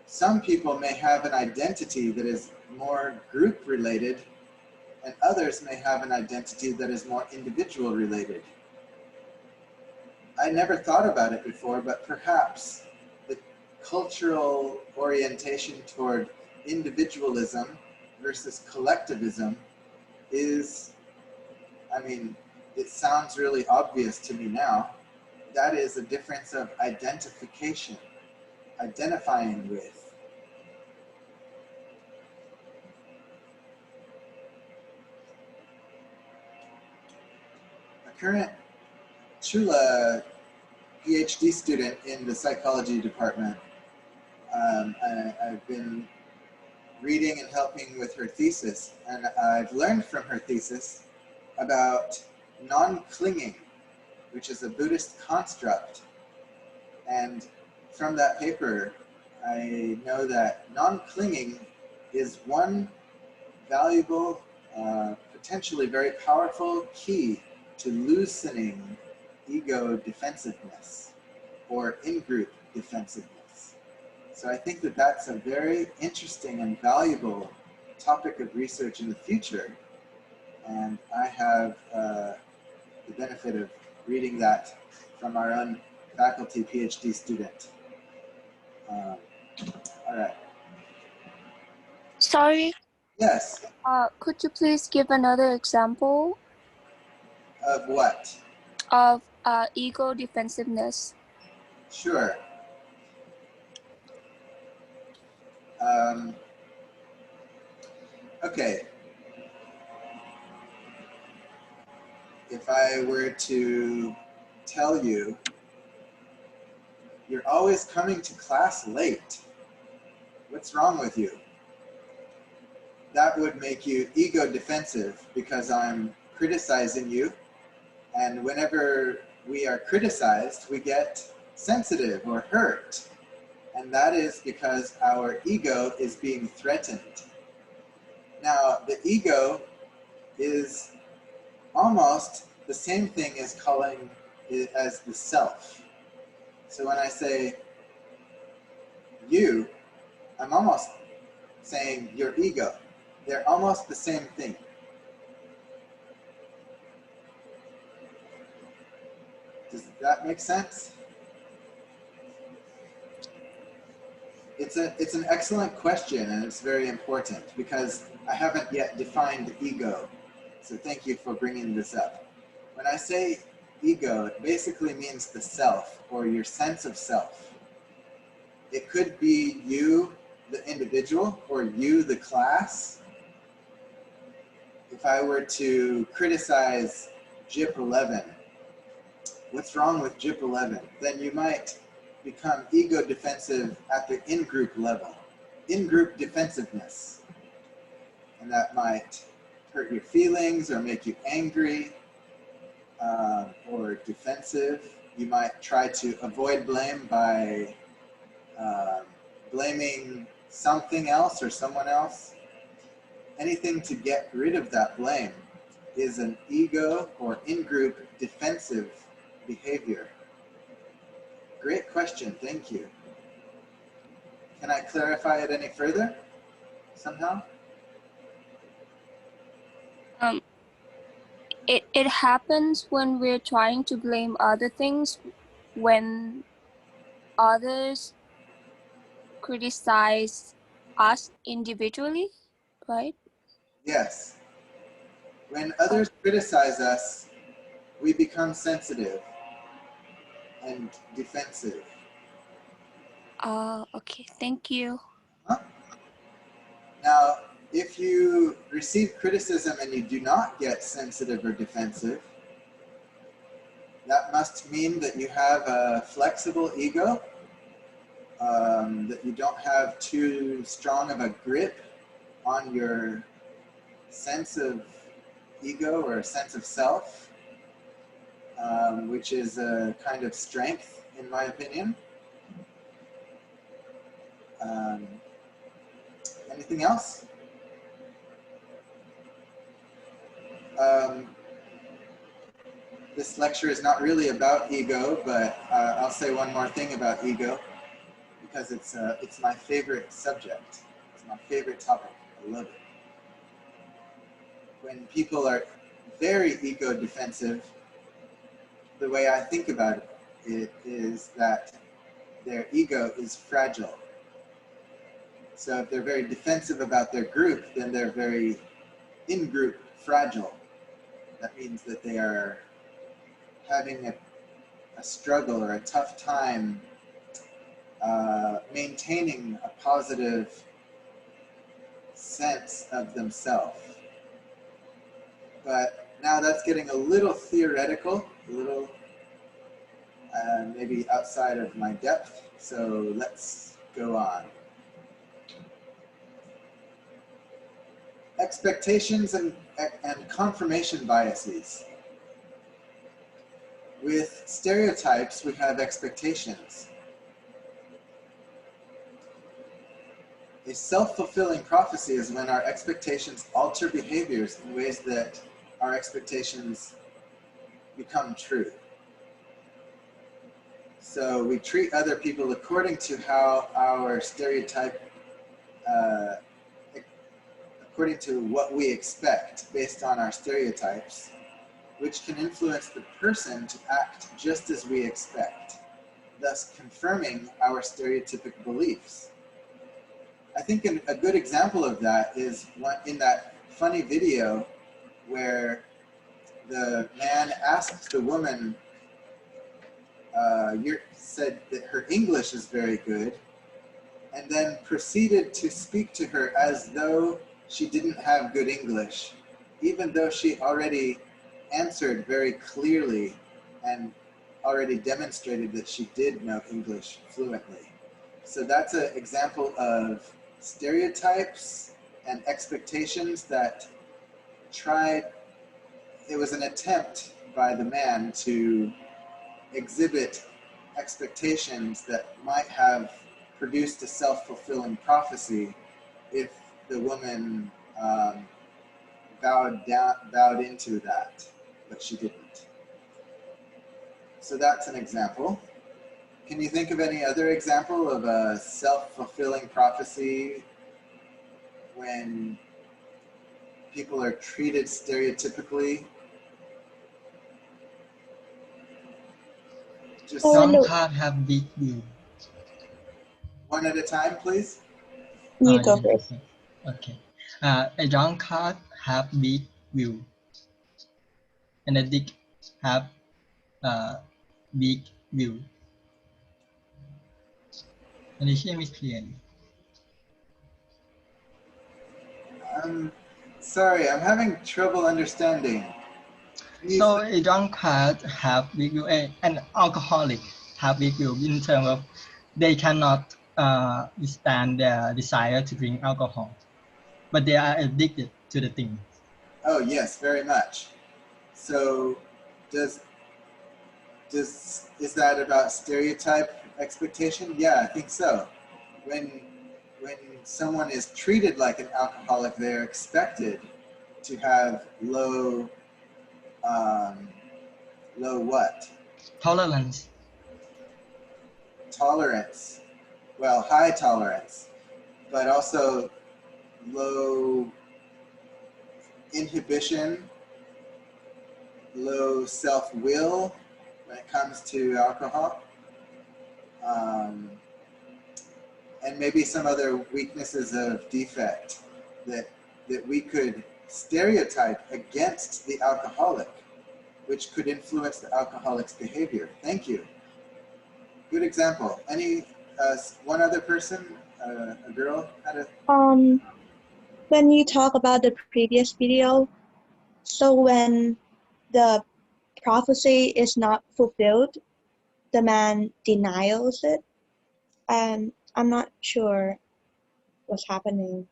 some people may have an identity that is more group related, and others may have an identity that is more individual related. I never thought about it before, but perhaps the cultural orientation toward individualism versus collectivism is, I mean, it sounds really obvious to me now, that is a difference of identification, identifying with. A current Chula PhD student in the psychology department, I've been reading and helping with her thesis, and I've learned from her thesis about non-clinging, which is a Buddhist construct. And from that paper, I know that non-clinging is one valuable, potentially very powerful key to loosening ego defensiveness or in-group defensiveness. So I think that that's a very interesting and valuable topic of research in the future. And I have the benefit of reading that from our own faculty PhD student. All right. Sorry, Yes, could you please give another example of what? of ego defensiveness? Sure. Okay. If I were to tell you, you're always coming to class late, what's wrong with you? That would make you ego defensive because I'm criticizing you. And whenever we are criticized, we get sensitive or hurt. And that is because our ego is being threatened. Now, the ego is almost the same thing as calling it as the self. So when I say you, I'm almost saying your ego. They're almost the same thing. Does that make sense? It's an excellent question, and it's very important because I haven't yet defined ego. So thank you for bringing this up. When I say ego, it basically means the self or your sense of self. It could be you, the individual, or you, the class. If I were to criticize JIP 11, what's wrong with JIP 11? Then you might become ego defensive at the in-group level, in-group defensiveness. And that might hurt your feelings or make you angry or defensive. You might try to avoid blame by blaming something else or someone else. Anything to get rid of that blame is an ego or in-group defensive behavior. Great question, thank you. Can I clarify it any further somehow? It happens when we're trying to blame other things, when others criticize us individually, right? Yes. When others criticize us, we become sensitive and defensive. Okay, thank you. Huh? Now, if you receive criticism and you do not get sensitive or defensive, that must mean that you have a flexible ego, that you don't have too strong of a grip on your sense of ego or a sense of self, which is a kind of strength, in my opinion. Anything else? This lecture is not really about ego, but I'll say one more thing about ego because it's my favorite subject. It's my favorite topic. I love it. When people are very ego defensive, the way I think about it is that their ego is fragile. So if they're very defensive about their group, then they're very in-group fragile. That means that they are having a a struggle or a tough time maintaining a positive sense of themselves. But now that's getting a little theoretical, a little maybe outside of my depth, so let's go on. Expectations and confirmation biases. With stereotypes, we have expectations. A self-fulfilling prophecy is when our expectations alter behaviors in ways that our expectations become true. So we treat other people according to how our stereotype, according to what we expect based on our stereotypes, which can influence the person to act just as we expect, thus confirming our stereotypic beliefs. I think a good example of that is in that funny video where the man asked the woman, said that her English is very good, and then proceeded to speak to her as though she didn't have good English, even though she already answered very clearly and already demonstrated that she did know English fluently. So that's an example of stereotypes and expectations that it was an attempt by the man to exhibit expectations that might have produced a self-fulfilling prophecy if the woman bowed into that, but she didn't. So that's an example. Can you think of any other example of a self-fulfilling prophecy when people are treated stereotypically? Just Drunk card have big view. one at a time, please. You go Yeah, first. okay. A drunk card have big view, and a dick have big view. Can you hear me clearly? Sorry, I'm having trouble understanding. So a drunkard have big view, an alcoholic have big view in terms of they cannot withstand their desire to drink alcohol, but they are addicted to the thing. Oh yes, very much. So is that about stereotype expectation? Yeah, I think so. When someone is treated like an alcoholic, they're expected to have low what? Tolerance. Tolerance. Well, high tolerance, but also low inhibition, low self-will when it comes to alcohol. And maybe some other weaknesses of defect that we could stereotype against the alcoholic, which could influence the alcoholic's behavior. Thank you. Good example. Any one other person, a girl, had a. When you talk about the previous video, so when the prophecy is not fulfilled, the man denies it, and I'm not sure what's happening.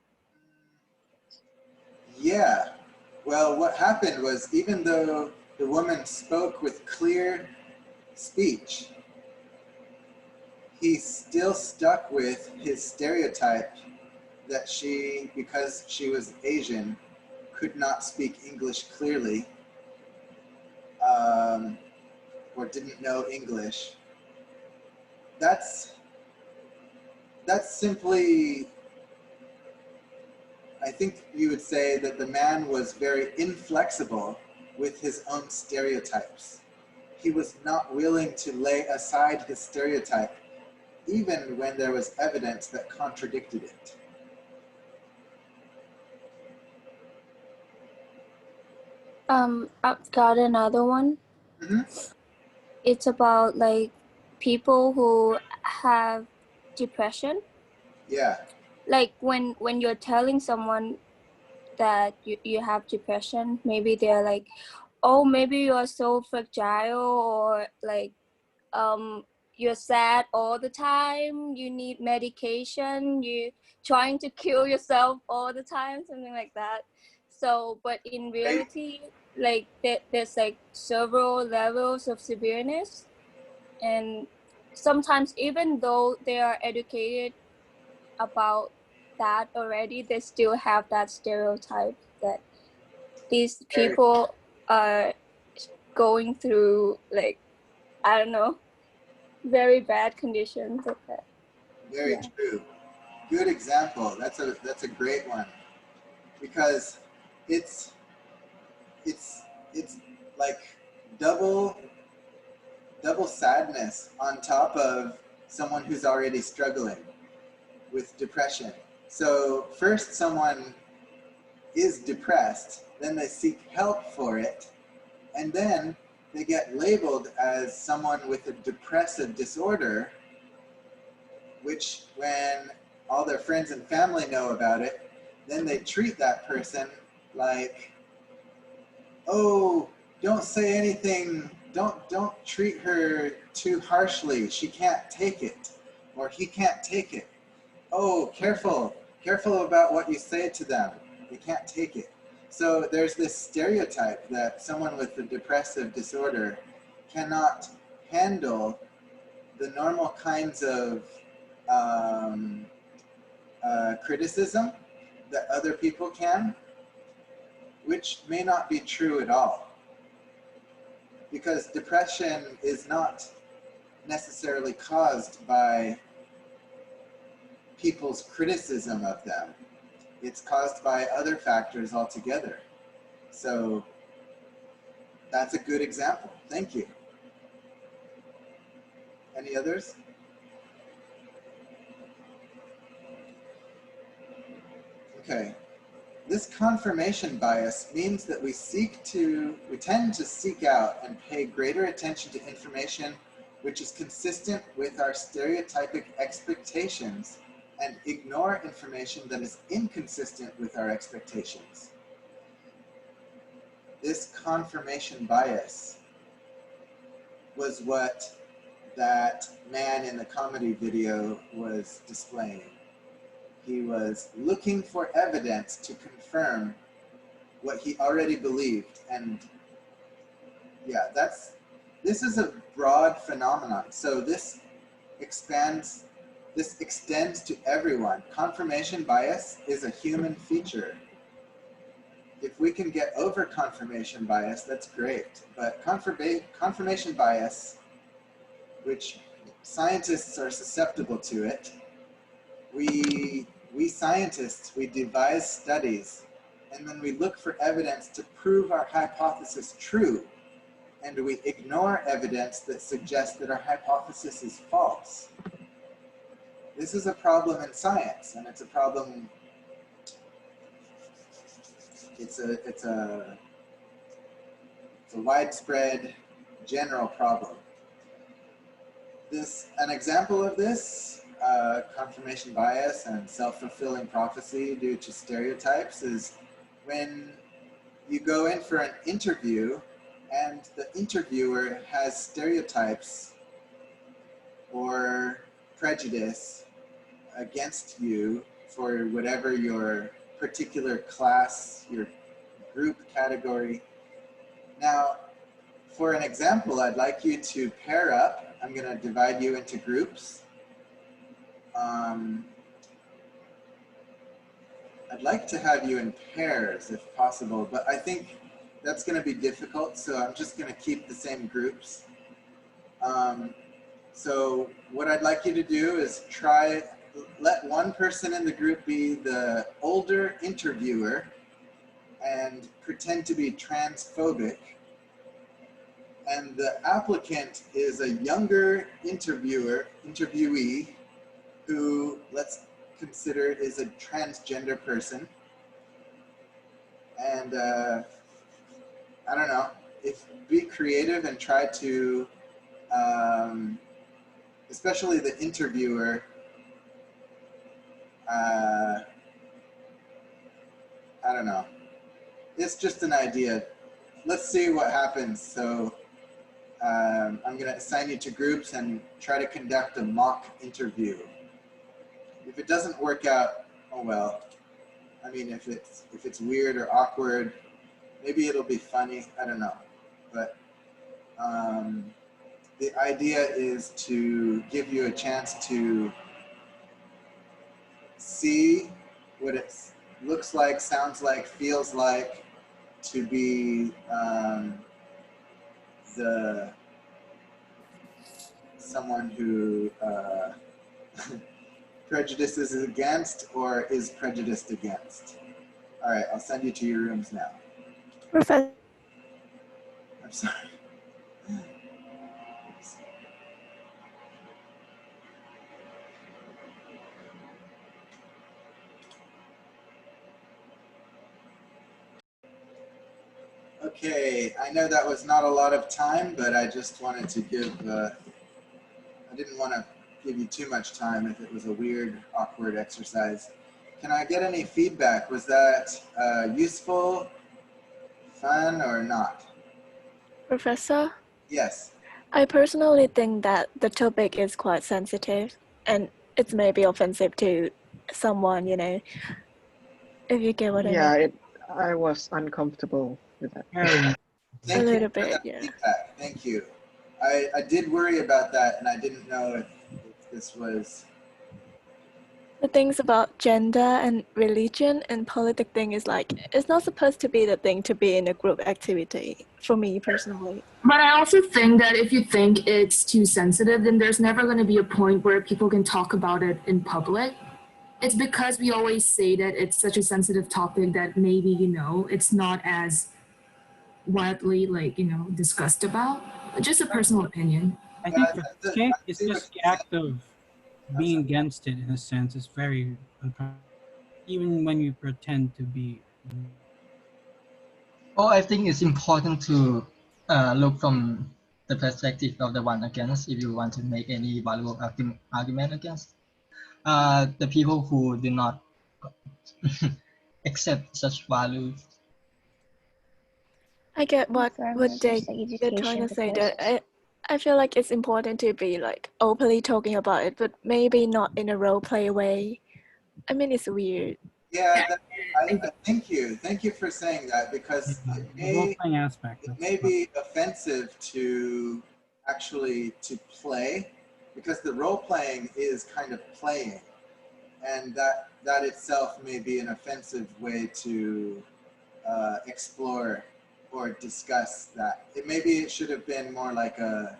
Yeah. Well, what happened was even though the woman spoke with clear speech, he still stuck with his stereotype that she, because she was Asian, could not speak English clearly, or didn't know English. That's simply, I think you would say that the man was very inflexible with his own stereotypes. He was not willing to lay aside his stereotype, even when there was evidence that contradicted it. I've got another one. Mm-hmm. it's about like people who have depression. Yeah. Like when you're telling someone that you have depression, maybe they're like, oh, maybe you're so fragile, or like you're sad all the time, you need medication, you trying to kill yourself all the time, something like that. So but in reality, like there's like several levels of severeness, and sometimes even though they are educated about that already, they still have that stereotype that these Very, people are going through, like, I don't know, very bad conditions like that. very Yeah. true. Good example. That's a great one, because it's it's it's like double sadness on top of someone who's already struggling with depression. So first someone is depressed, then they seek help for it, and then they get labeled as someone with a depressive disorder, which when all their friends and family know about it, then they treat that person like, oh, don't say anything, don't treat her too harshly, she can't take it, or he can't take it. Oh, careful about what you say to them, they can't take it. So there's this stereotype that someone with a depressive disorder cannot handle the normal kinds of criticism that other people can, which may not be true at all. Because depression is not necessarily caused by people's criticism of them. It's caused by other factors altogether. So that's a good example. Thank you. Any others? Okay. This confirmation bias means that we tend to seek out and pay greater attention to information which is consistent with our stereotypic expectations and ignore information that is inconsistent with our expectations. This confirmation bias was what that man in the comedy video was displaying. He was looking for evidence to confirm what he already believed. And yeah, this is a broad phenomenon. So this extends to everyone. Confirmation bias is a human feature. If we can get over confirmation bias, that's great. But confirmation bias, which scientists are susceptible to it, we scientists, we devise studies, and then we look for evidence to prove our hypothesis true, and we ignore evidence that suggests that our hypothesis is false. This is a problem in science, and it's a problem, it's a widespread general problem. An example of this, confirmation bias and self-fulfilling prophecy due to stereotypes, is when you go in for an interview and the interviewer has stereotypes or prejudice against you for whatever your particular class, your group category. Now, for an example, I'd like you to pair up. I'm going to divide you into groups. I'd like to have you in pairs if possible, but I think that's going to be difficult, so I'm just going to keep the same groups. So what I'd like you to do is let one person in the group be the older interviewer and pretend to be transphobic, and the applicant is a younger interviewee who, let's consider, is a transgender person. And I don't know, be creative and try to especially the interviewer, I don't know. It's just an idea. Let's see what happens. So I'm going to assign you to groups and try to conduct a mock interview. If it doesn't work out, oh well. I mean, if it's weird or awkward, maybe it'll be funny. I don't know. But the idea is to give you a chance to see what it looks like, sounds like, feels like to be someone who prejudices against or is prejudiced against. All right, I'll send you to your rooms now. Professor. I'm sorry. Okay, I know that was not a lot of time, but I just wanted to give, I didn't want to give you too much time if it was a weird, awkward exercise. Can I get any feedback? Was that useful, fun, or not? Professor, Yes. I personally think that the topic is quite sensitive and it may be offensive to someone, you know, if you get what I mean. I was uncomfortable with that. Very. Thank you little for that bit, yeah. feedback. Thank you. I did worry about that, and I didn't know if this was... The things about gender and religion and politic thing is like, it's not supposed to be the thing to be in a group activity, for me personally. But I also think that if you think it's too sensitive, then there's never going to be a point where people can talk about it in public. It's because we always say that it's such a sensitive topic that maybe, you know, it's not as widely, like, you know, discussed about. Just a personal opinion. I think for this case, it's just the act of being against it in a sense is very uncomfortable. Even when you pretend to be. Oh, I think it's important to look from the perspective of the one against if you want to make any valuable argument against. The people who do not accept such values. I get what they're education trying to say purposes. there. I feel like it's important to be like openly talking about it, but maybe not in a role play way. I mean, it's weird. Yeah, thank you. Thank you for saying that, because The role-playing aspect. it may be offensive to actually to play, because the role-playing is kind of playing, and that itself may be an offensive way to explore or discuss that. Maybe it should have been more like a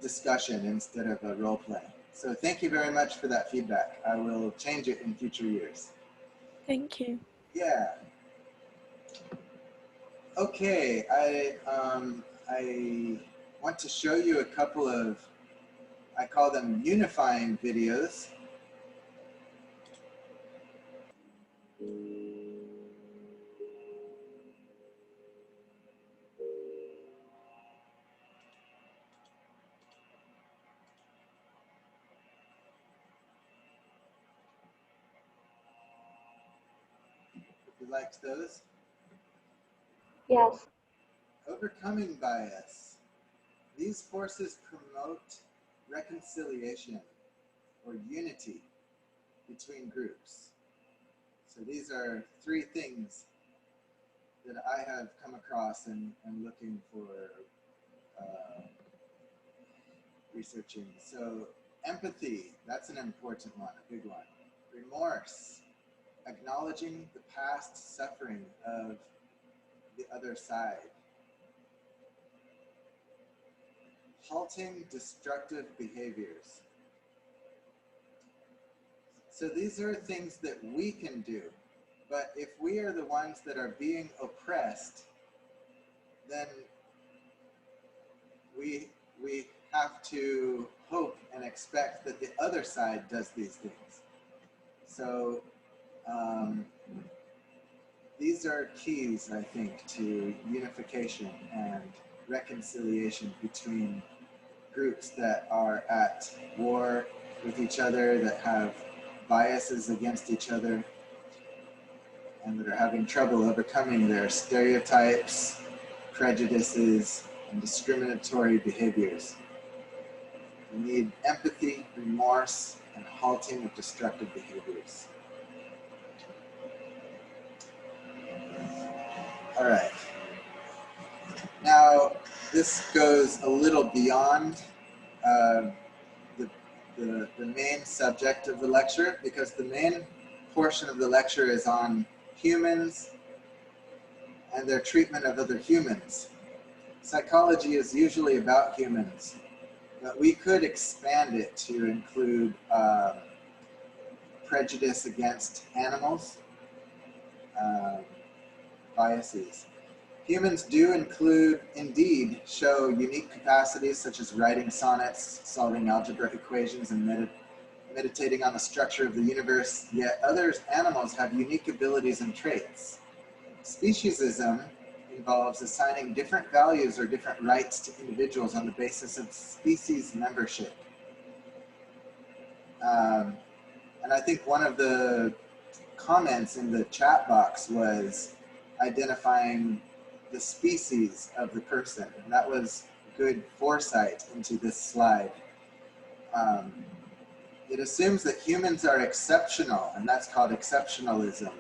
discussion instead of a role-play. So thank you very much for that feedback. I will change it in future years. Thank you. Yeah. Okay, I want to show you a couple of, I call them unifying videos. You liked those? Yes. Overcoming bias. These forces promote reconciliation or unity between groups. So these are 3 things that I have come across and looking for researching. So empathy, that's an important one, a big one. Remorse, acknowledging the past suffering of the other side. Halting destructive behaviors. So these are things that we can do, but if we are the ones that are being oppressed, then we have to hope and expect that the other side does these things. So these are keys, I think, to unification and reconciliation between groups that are at war with each other, that have biases against each other, and that are having trouble overcoming their stereotypes, prejudices, and discriminatory behaviors. We need empathy, remorse, and halting of destructive behaviors. All right. Now, this goes a little beyond the main subject of the lecture, because the main portion of the lecture is on humans and their treatment of other humans. Psychology is usually about humans, but we could expand it to include prejudice against animals, biases. Humans do indeed show unique capacities such as writing sonnets, solving algebra equations, and meditating on the structure of the universe, yet other animals have unique abilities and traits. Speciesism involves assigning different values or different rights to individuals on the basis of species membership. And I think one of the comments in the chat box was identifying the species of the person. And that was good foresight into this slide. It assumes that humans are exceptional, and that's called exceptionalism.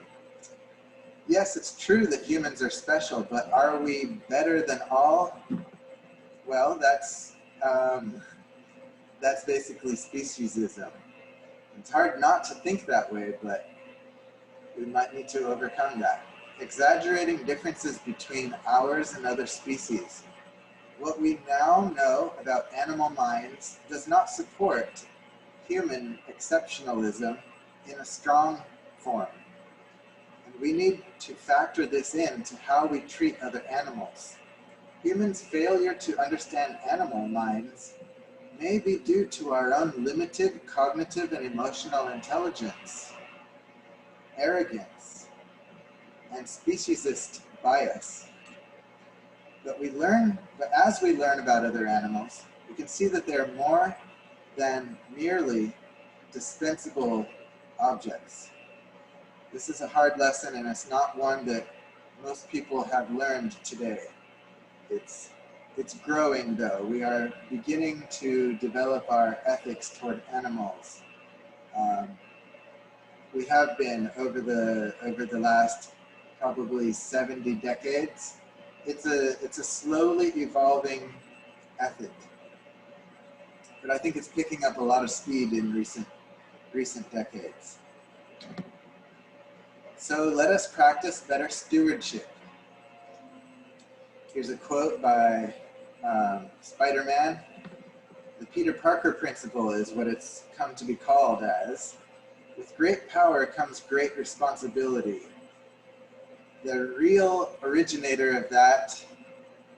Yes, it's true that humans are special, but are we better than all? Well, that's basically speciesism. It's hard not to think that way, but we might need to overcome that. Exaggerating differences between ours and other species. What we now know about animal minds does not support human exceptionalism in a strong form. And we need to factor this into how we treat other animals. Humans' failure to understand animal minds may be due to our own limited cognitive and emotional intelligence, arrogance, and speciesist bias. But as we learn about other animals, we can see that they're more than merely dispensable objects. This is a hard lesson, and it's not one that most people have learned today. It's growing, though. We are beginning to develop our ethics toward animals. We have been over the last probably 70 decades. It's a slowly evolving ethic, but I think it's picking up a lot of speed in recent decades. So let us practice better stewardship. Here's a quote by Spider-Man. The Peter Parker principle is what it's come to be called as. With great power comes great responsibility. The real originator of that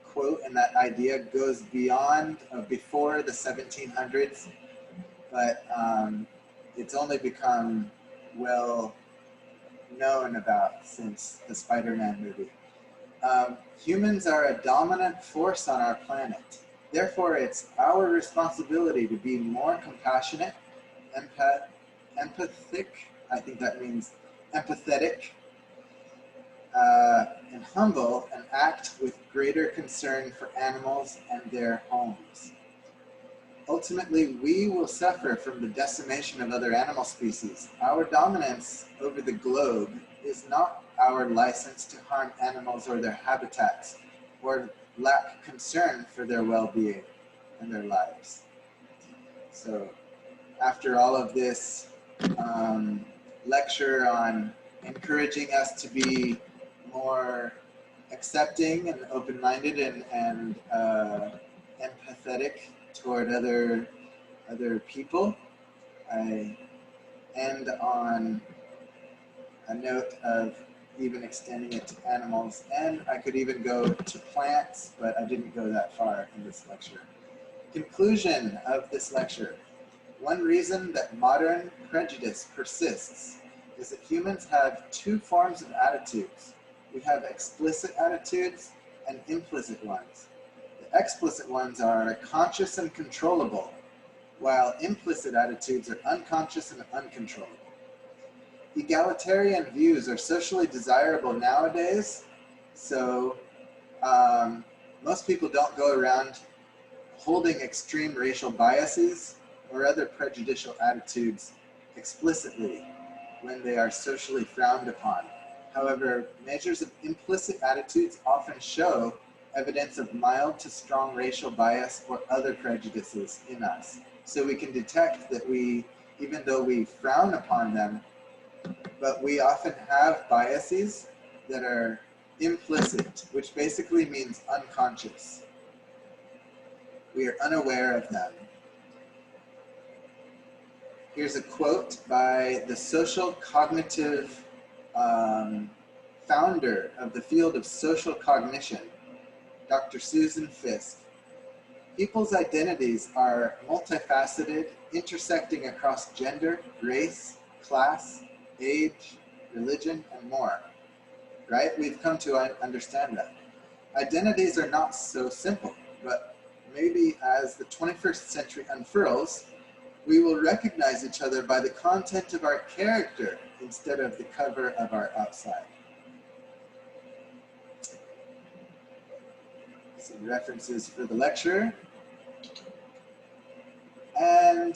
quote and that idea goes beyond before the 1700s, but it's only become well known about since the Spider-Man movie. Humans are a dominant force on our planet. Therefore, it's our responsibility to be more compassionate, empathic, I think that means empathetic, and humble, and act with greater concern for animals and their homes. Ultimately, we will suffer from the decimation of other animal species. Our dominance over the globe is not our license to harm animals or their habitats, or lack concern for their well-being and their lives. So, after all of this lecture on encouraging us to be more accepting and open-minded and empathetic toward other people, I end on a note of even extending it to animals, and I could even go to plants, but I didn't go that far in this lecture. Conclusion of this lecture. One reason that modern prejudice persists is that humans have two forms of attitudes. We have explicit attitudes and implicit ones. The explicit ones are conscious and controllable, while implicit attitudes are unconscious and uncontrollable. Egalitarian views are socially desirable nowadays, so most people don't go around holding extreme racial biases or other prejudicial attitudes explicitly when they are socially frowned upon. However, measures of implicit attitudes often show evidence of mild to strong racial bias or other prejudices in us. So we can detect that we, even though we frown upon them, but we often have biases that are implicit, which basically means unconscious. We are unaware of them. Here's a quote by the social cognitive founder of the field of social cognition, Dr. Susan Fiske. People's identities are multifaceted, intersecting across gender, race, class, age, religion, and more. Right? We've come to understand that. Identities are not so simple, but maybe as the 21st century unfurls, we will recognize each other by the content of our character instead of the cover of our outside. Some references for the lecture. And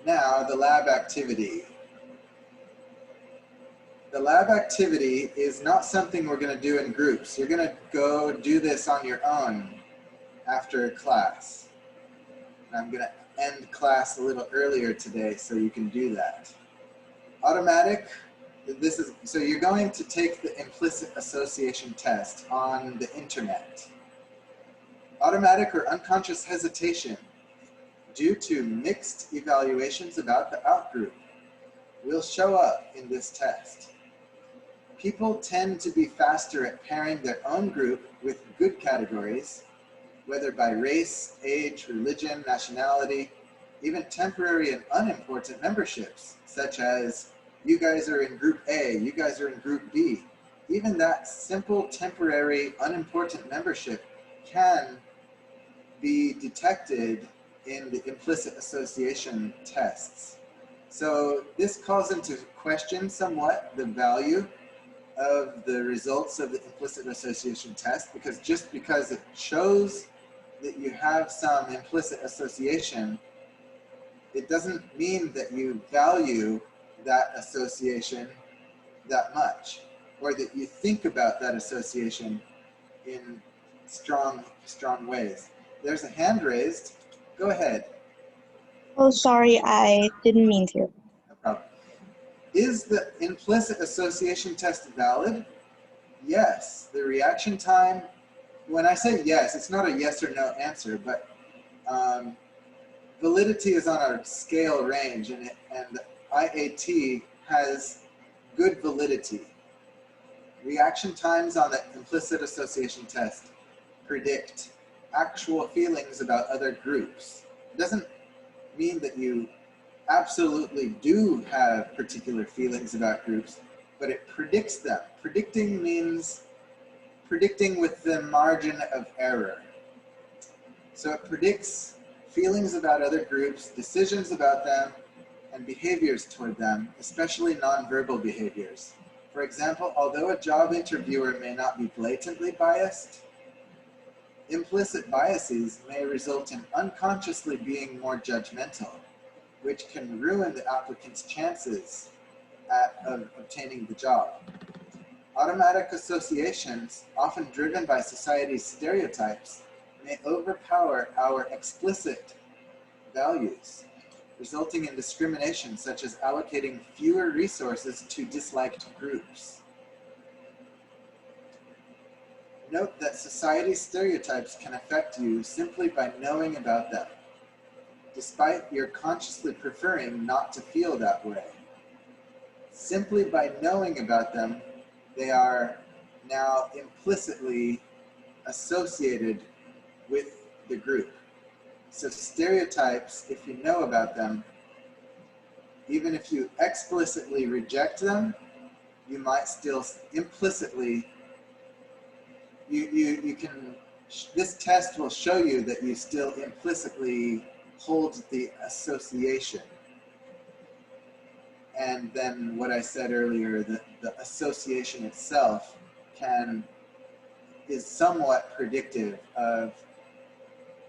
now the lab activity. The lab activity is not something we're going to do in groups. You're going to go do this on your own after class. And I'm going to end class a little earlier today so you can do that. Automatic, so you're going to take the implicit association test on the internet. Automatic or unconscious hesitation due to mixed evaluations about the outgroup will show up in this test. People tend to be faster at pairing their own group with good categories, whether by race, age, religion, nationality, even temporary and unimportant memberships, such as you guys are in group A, you guys are in group B. Even that simple, temporary, unimportant membership can be detected in the implicit association tests. So this calls into question somewhat the value of the results of the implicit association test, because just because it shows that you have some implicit association, it doesn't mean that you value that association that much, or that you think about that association in strong ways. There's a hand raised. Go ahead. Oh, sorry, I didn't mean to. No problem. Is the implicit association test valid? Yes. The reaction time, when I say yes, it's not a yes or no answer, but validity is on a scale range, and IAT has good validity. Reaction times on the implicit association test predict actual feelings about other groups. It doesn't mean that you absolutely do have particular feelings about groups, but it predicts them. Predicting means predicting with the margin of error. So it predicts feelings about other groups, decisions about them, and behaviors toward them, especially nonverbal behaviors. For example, although a job interviewer may not be blatantly biased, implicit biases may result in unconsciously being more judgmental, which can ruin the applicant's chances of obtaining the job. Automatic associations, often driven by society's stereotypes, may overpower our explicit values, resulting in discrimination such as allocating fewer resources to disliked groups. Note that society's stereotypes can affect you simply by knowing about them, despite your consciously preferring not to feel that way. Simply by knowing about them, they are now implicitly associated with the group. So stereotypes, if you know about them, even if you explicitly reject them, you might still implicitly, you can this test will show you that you still implicitly hold the association. And then what I said earlier, that the association itself is somewhat predictive of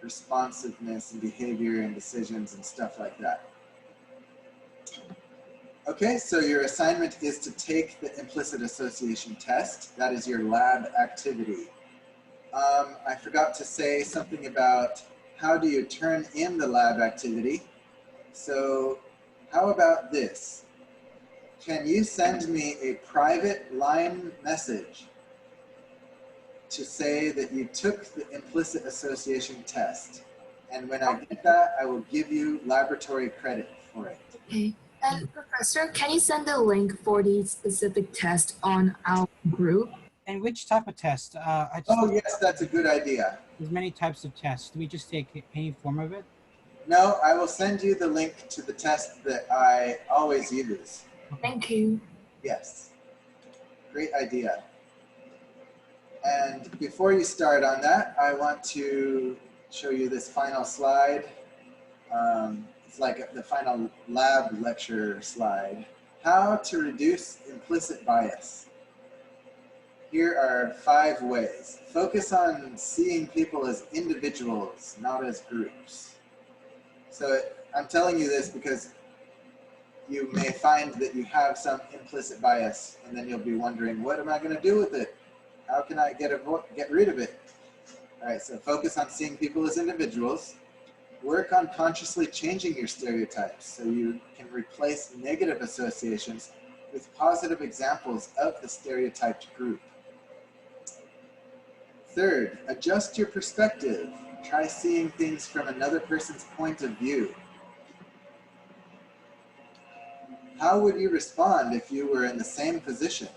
responsiveness and behavior and decisions and stuff like that. Okay, so your assignment is to take the implicit association test. That is your lab activity. I forgot to say something about how do you turn in the lab activity. So how about this? Can you send me a private line message to say that you took the implicit association test? And when I get that, I will give you laboratory credit for it. Okay. And Professor, can you send the link for the specific test on our group? And which type of test? Oh, yes, that's a good idea. There's many types of tests. Do we just take any form of it? No, I will send you the link to the test that I always use. Thank you. Yes. Great idea. And before you start on that, I want to show you this final slide. It's like the final lab lecture slide. How to reduce implicit bias. Here are 5 ways. Focus on seeing people as individuals, not as groups. So I'm telling you this because you may find that you have some implicit bias, and then you'll be wondering, what am I going to do with it? How can I get rid of it? All right, so focus on seeing people as individuals. Work on consciously changing your stereotypes so you can replace negative associations with positive examples of the stereotyped group. Third, adjust your perspective. Try seeing things from another person's point of view. How would you respond if you were in the same position?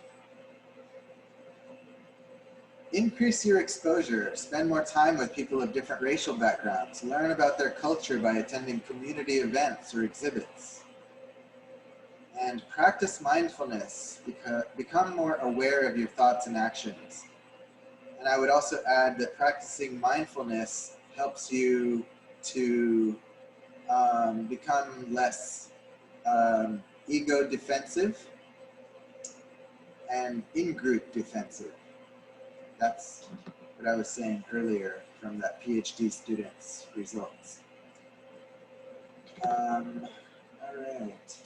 Increase your exposure. Spend more time with people of different racial backgrounds. Learn about their culture by attending community events or exhibits. And practice mindfulness. Become more aware of your thoughts and actions. And I would also add that practicing mindfulness helps you to become less ego defensive and in-group defensive. That's what I was saying earlier from that PhD student's results. All right.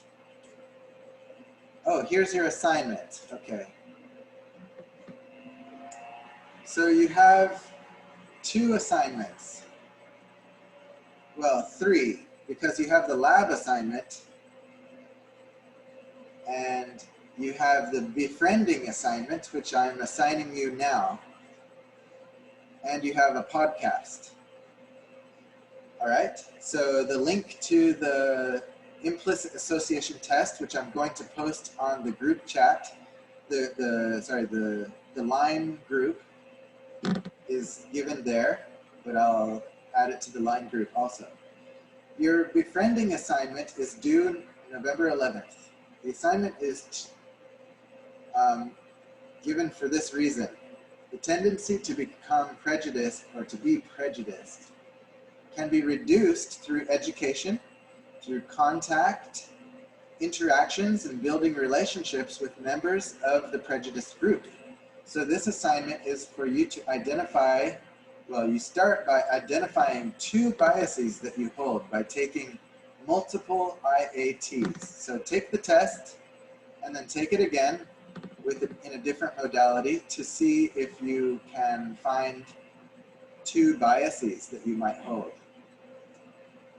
Oh, here's your assignment. Okay. So you have 2 assignments. Well, 3, because you have the lab assignment and you have the befriending assignment, which I'm assigning you now, and you have a podcast. All right, so the link to the implicit association test, which I'm going to post on the group chat, the line group is given there, but I'll add it to the line group also. Your befriending assignment is due November 11th. The assignment is given for this reason. The tendency to become prejudiced or to be prejudiced can be reduced through education, through contact, interactions, and building relationships with members of the prejudiced group. So this assignment is for you to identify, well, you start by identifying 2 biases that you hold by taking multiple IATs. So take the test and then take it again in a different modality to see if you can find 2 biases that you might hold.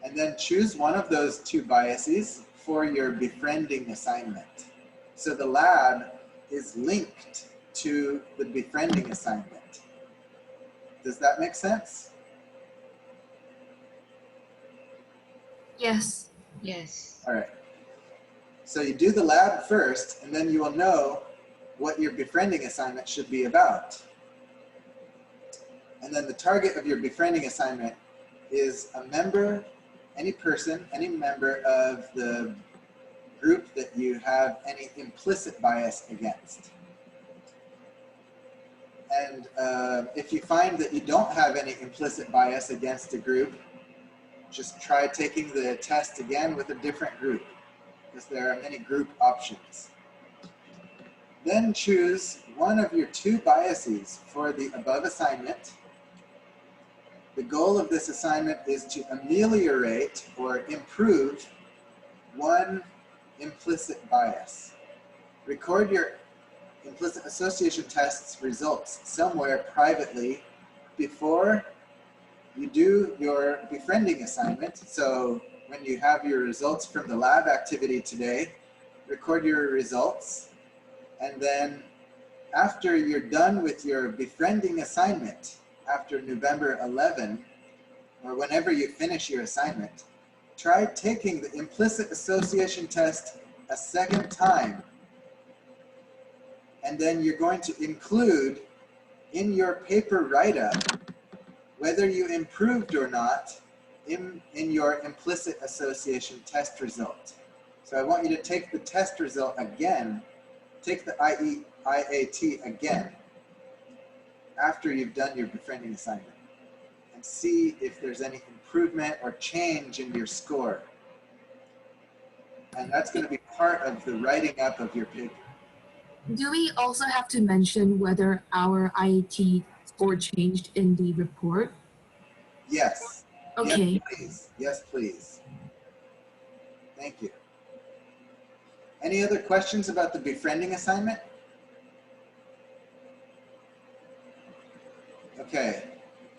And then choose one of those 2 biases for your befriending assignment. So the lab is linked to the befriending assignment. Does that make sense? Yes. Yes. All right. So you do the lab first, and then you will know what your befriending assignment should be about. And then the target of your befriending assignment is a member, any person, any member of the group that you have any implicit bias against. And if you find that you don't have any implicit bias against a group, just try taking the test again with a different group, because there are many group options. Then choose one of your 2 biases for the above assignment. The goal of this assignment is to ameliorate or improve one implicit bias. Record your implicit association test's results somewhere privately before you do your befriending assignment. So when you have your results from the lab activity today, record your results. And then after you're done with your befriending assignment, after November 11, or whenever you finish your assignment, try taking the implicit association test a second time. And then you're going to include in your paper write-up whether you improved or not in your implicit association test result. So I want you to take the test result again, take the IAT again after you've done your befriending assignment, and see if there's any improvement or change in your score. And that's going to be part of the writing up of your paper. Do we also have to mention whether our IAT score changed in the report? Yes. Okay. Yes, please. Yes, please. Thank you. Any other questions about the befriending assignment? Okay.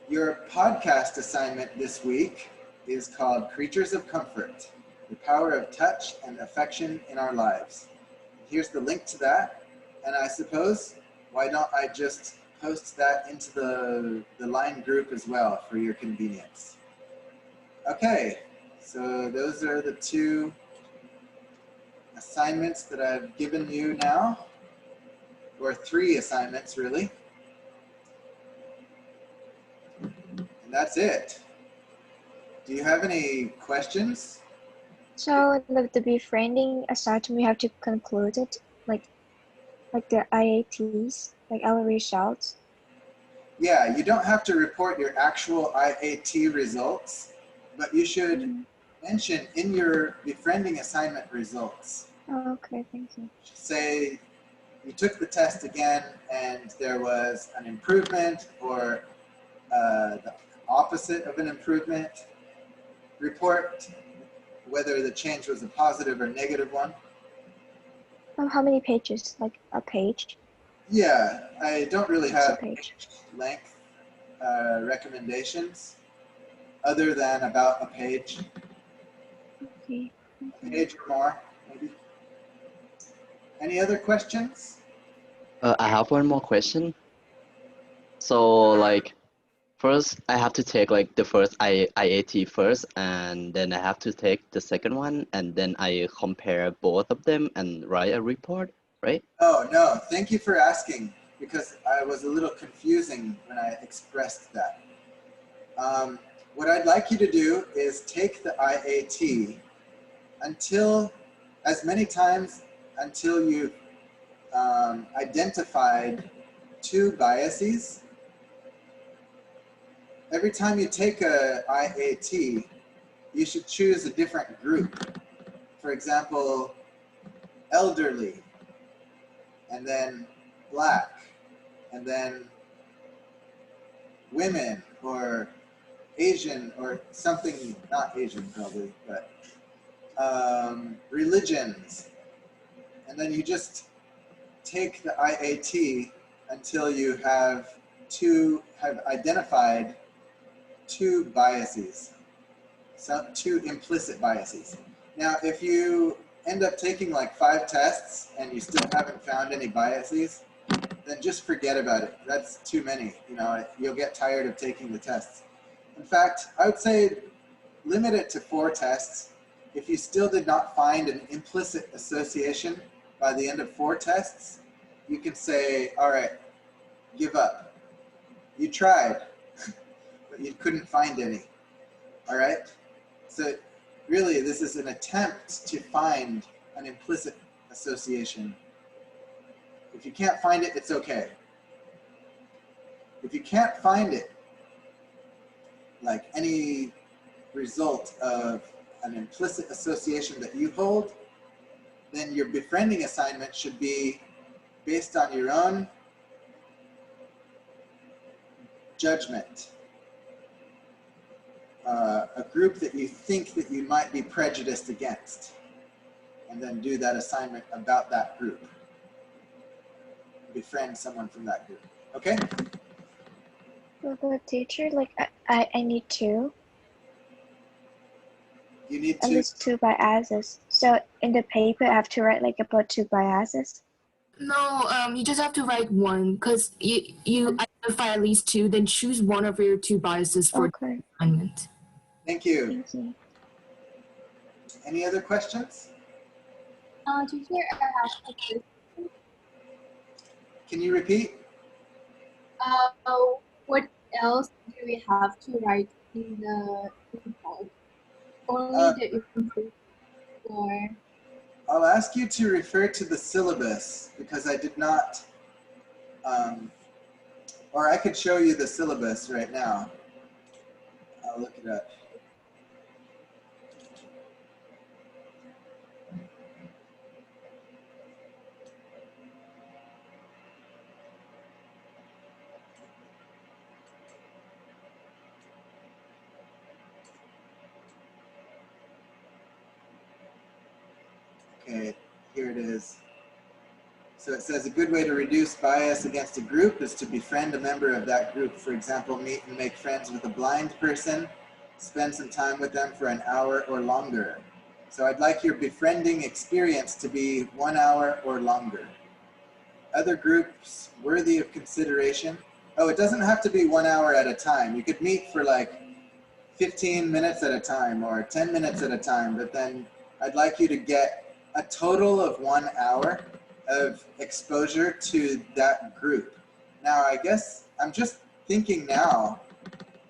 Your podcast assignment this week is called Creatures of Comfort, the Power of Touch and Affection in Our Lives. Here's the link to that. And I suppose, why don't I just post that into the line group as well for your convenience. Okay, so those are the 2 assignments that I've given you now, or 3 assignments really. And that's it. Do you have any questions? So the befriending assignment, we have to conclude it, like the IATs, like our results. Yeah, you don't have to report your actual IAT results, but you should mention in your befriending assignment results. Oh, okay, thank you. Say you took the test again and there was an improvement or the opposite of an improvement. Report whether the change was a positive or negative one. How many pages? Like a page? Yeah, I don't really have page length recommendations other than about a page. Okay. A page or more, maybe. Any other questions? I have one more question. So like, first I have to take like the first IAT first, and then I have to take the second one, and then I compare both of them and write a report, right? Oh, no, thank you for asking, because I was a little confusing when I expressed that. What I'd like you to do is take the IAT as many times until you've identified 2 biases. Every time you take a IAT, you should choose a different group. For example, elderly, and then Black, and then women, or Asian, or something, not Asian probably, but religions. And then you just take the IAT until you have identified 2 biases, 2 implicit biases. Now, if you end up taking like 5 tests and you still haven't found any biases, then just forget about it. That's too many. You'll get tired of taking the tests. In fact, I would say limit it to 4 tests. If you still did not find an implicit association by the end of 4 tests, you can say, all right, give up. You tried, but you couldn't find any. All right? So really, this is an attempt to find an implicit association. If you can't find it, it's okay. If you can't find it, like any result of an implicit association that you hold, then your befriending assignment should be based on your own judgment. A group that you think that you might be prejudiced against, and then do that assignment about that group. Befriend someone from that group. Okay? But teacher, like I need two. You need At to. least two biases. So in the paper, I have to write like about two biases. No, you just have to write one because you identify at least two, then choose one of your two biases for Okay. assignment. Thank you. Thank you. Any other questions? Teacher, I have a question. Can you repeat? What else do we have to write in the report? Only the improvement or? I'll ask you to refer to the syllabus because I did not, or I could show you the syllabus right now. I'll look it up. Okay, here it is. So it says a good way to reduce bias against a group is to befriend a member of that group. For example, meet and make friends with a blind person, spend some time with them for an hour or longer. So I'd like your befriending experience to be 1 hour or longer. Other groups worthy of consideration. Oh, it doesn't have to be 1 hour at a time. You could meet for like 15 minutes at a time or 10 minutes at a time, but then I'd like you to get a total of 1 hour of exposure to that group. Now, I guess I'm just thinking now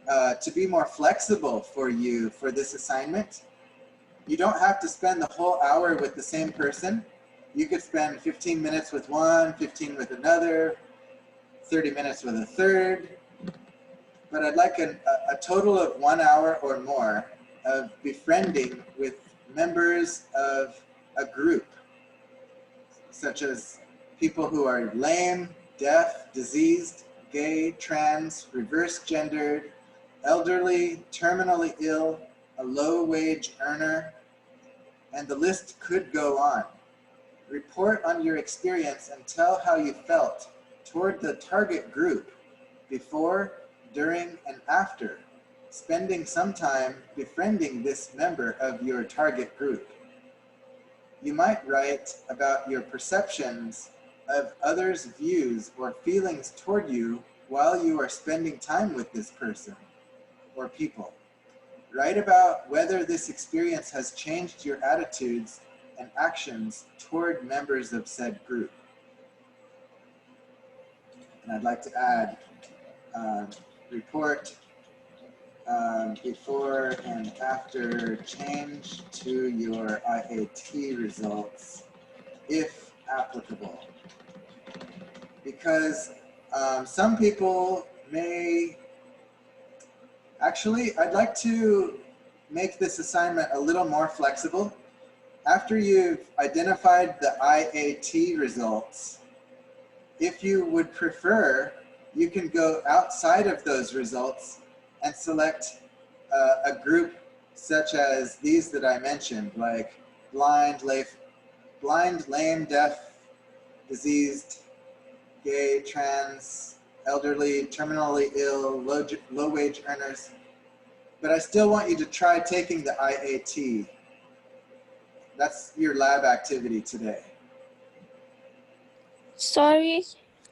to be more flexible for you for this assignment. You don't have to spend the whole hour with the same person. You could spend 15 minutes with one, 15 with another, 30 minutes with a third. But I'd like a total of 1 hour or more of befriending with members of a group, such as people who are lame, deaf, diseased, gay, trans, reverse gendered, elderly, terminally ill, a low-wage earner, and the list could go on. Report on your experience and tell how you felt toward the target group before, during, and after spending some time befriending this member of your target group. You might write about your perceptions of others' views or feelings toward you while you are spending time with this person or people. Write about whether this experience has changed your attitudes and actions toward members of said group. And I'd like to add report before and after change to your IAT results, if applicable. Because some people may, actually, I'd like to make this assignment a little more flexible. After you've identified the IAT results, if you would prefer, you can go outside of those results and select a group such as these that I mentioned, like blind, lame, deaf, diseased, gay, trans, elderly, terminally ill, low-wage earners. But I still want you to try taking the IAT. That's your lab activity today. Sorry,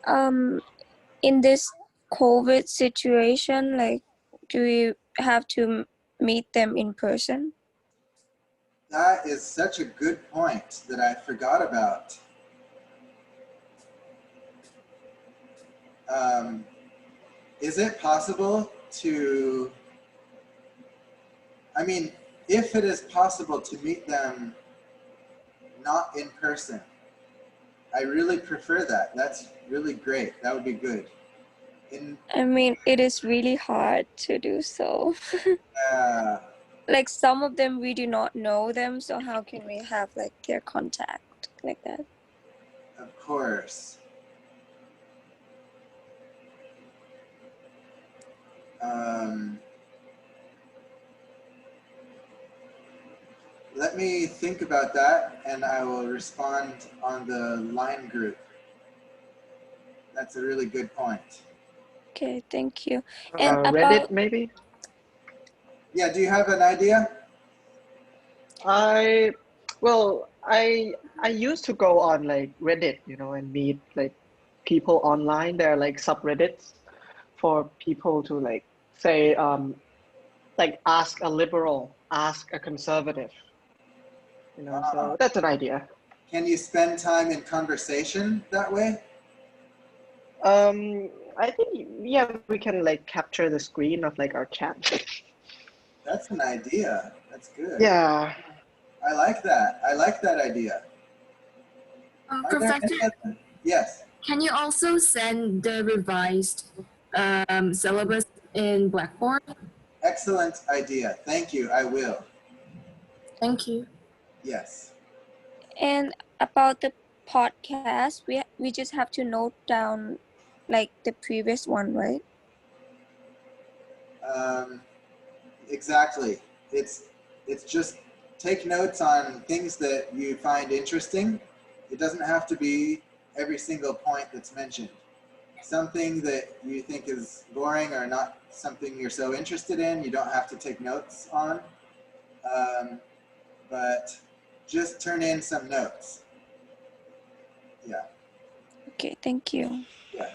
in this COVID situation, like, do we have to meet them in person? That is such a good point that I forgot about. Is it possible to, I mean, if it is possible to meet them not in person, I really prefer that. That's really great. That would be good. I mean, it is really hard to do so. Yeah. Like some of them we do not know them, so how can we have like their contact like that? Of course. Let me think about that, and I will respond on the line group. That's a really good point. Okay, thank you. And Reddit about maybe. Yeah, do you have an idea? Well, I used to go on like Reddit, you know, and meet like people online. There are like subreddits for people to like say like ask a liberal, ask a conservative, you know. So that's an idea. Can you spend time in conversation that way? I think yeah, we can like capture the screen of like our chat. That's an idea. That's good. Yeah. I like that. I like that idea. Are there Professor, any other? Yes. can you also send the revised syllabus in Blackboard? Excellent idea. Thank you. I will. Thank you. Yes. and about the podcast, we just have to note down like the previous one, right? Exactly. It's just take notes on things that you find interesting. It doesn't have to be every single point that's mentioned. Something that you think is boring or not something you're so interested in, you don't have to take notes on. But just turn in some notes. Yeah. Okay, thank you. Yeah.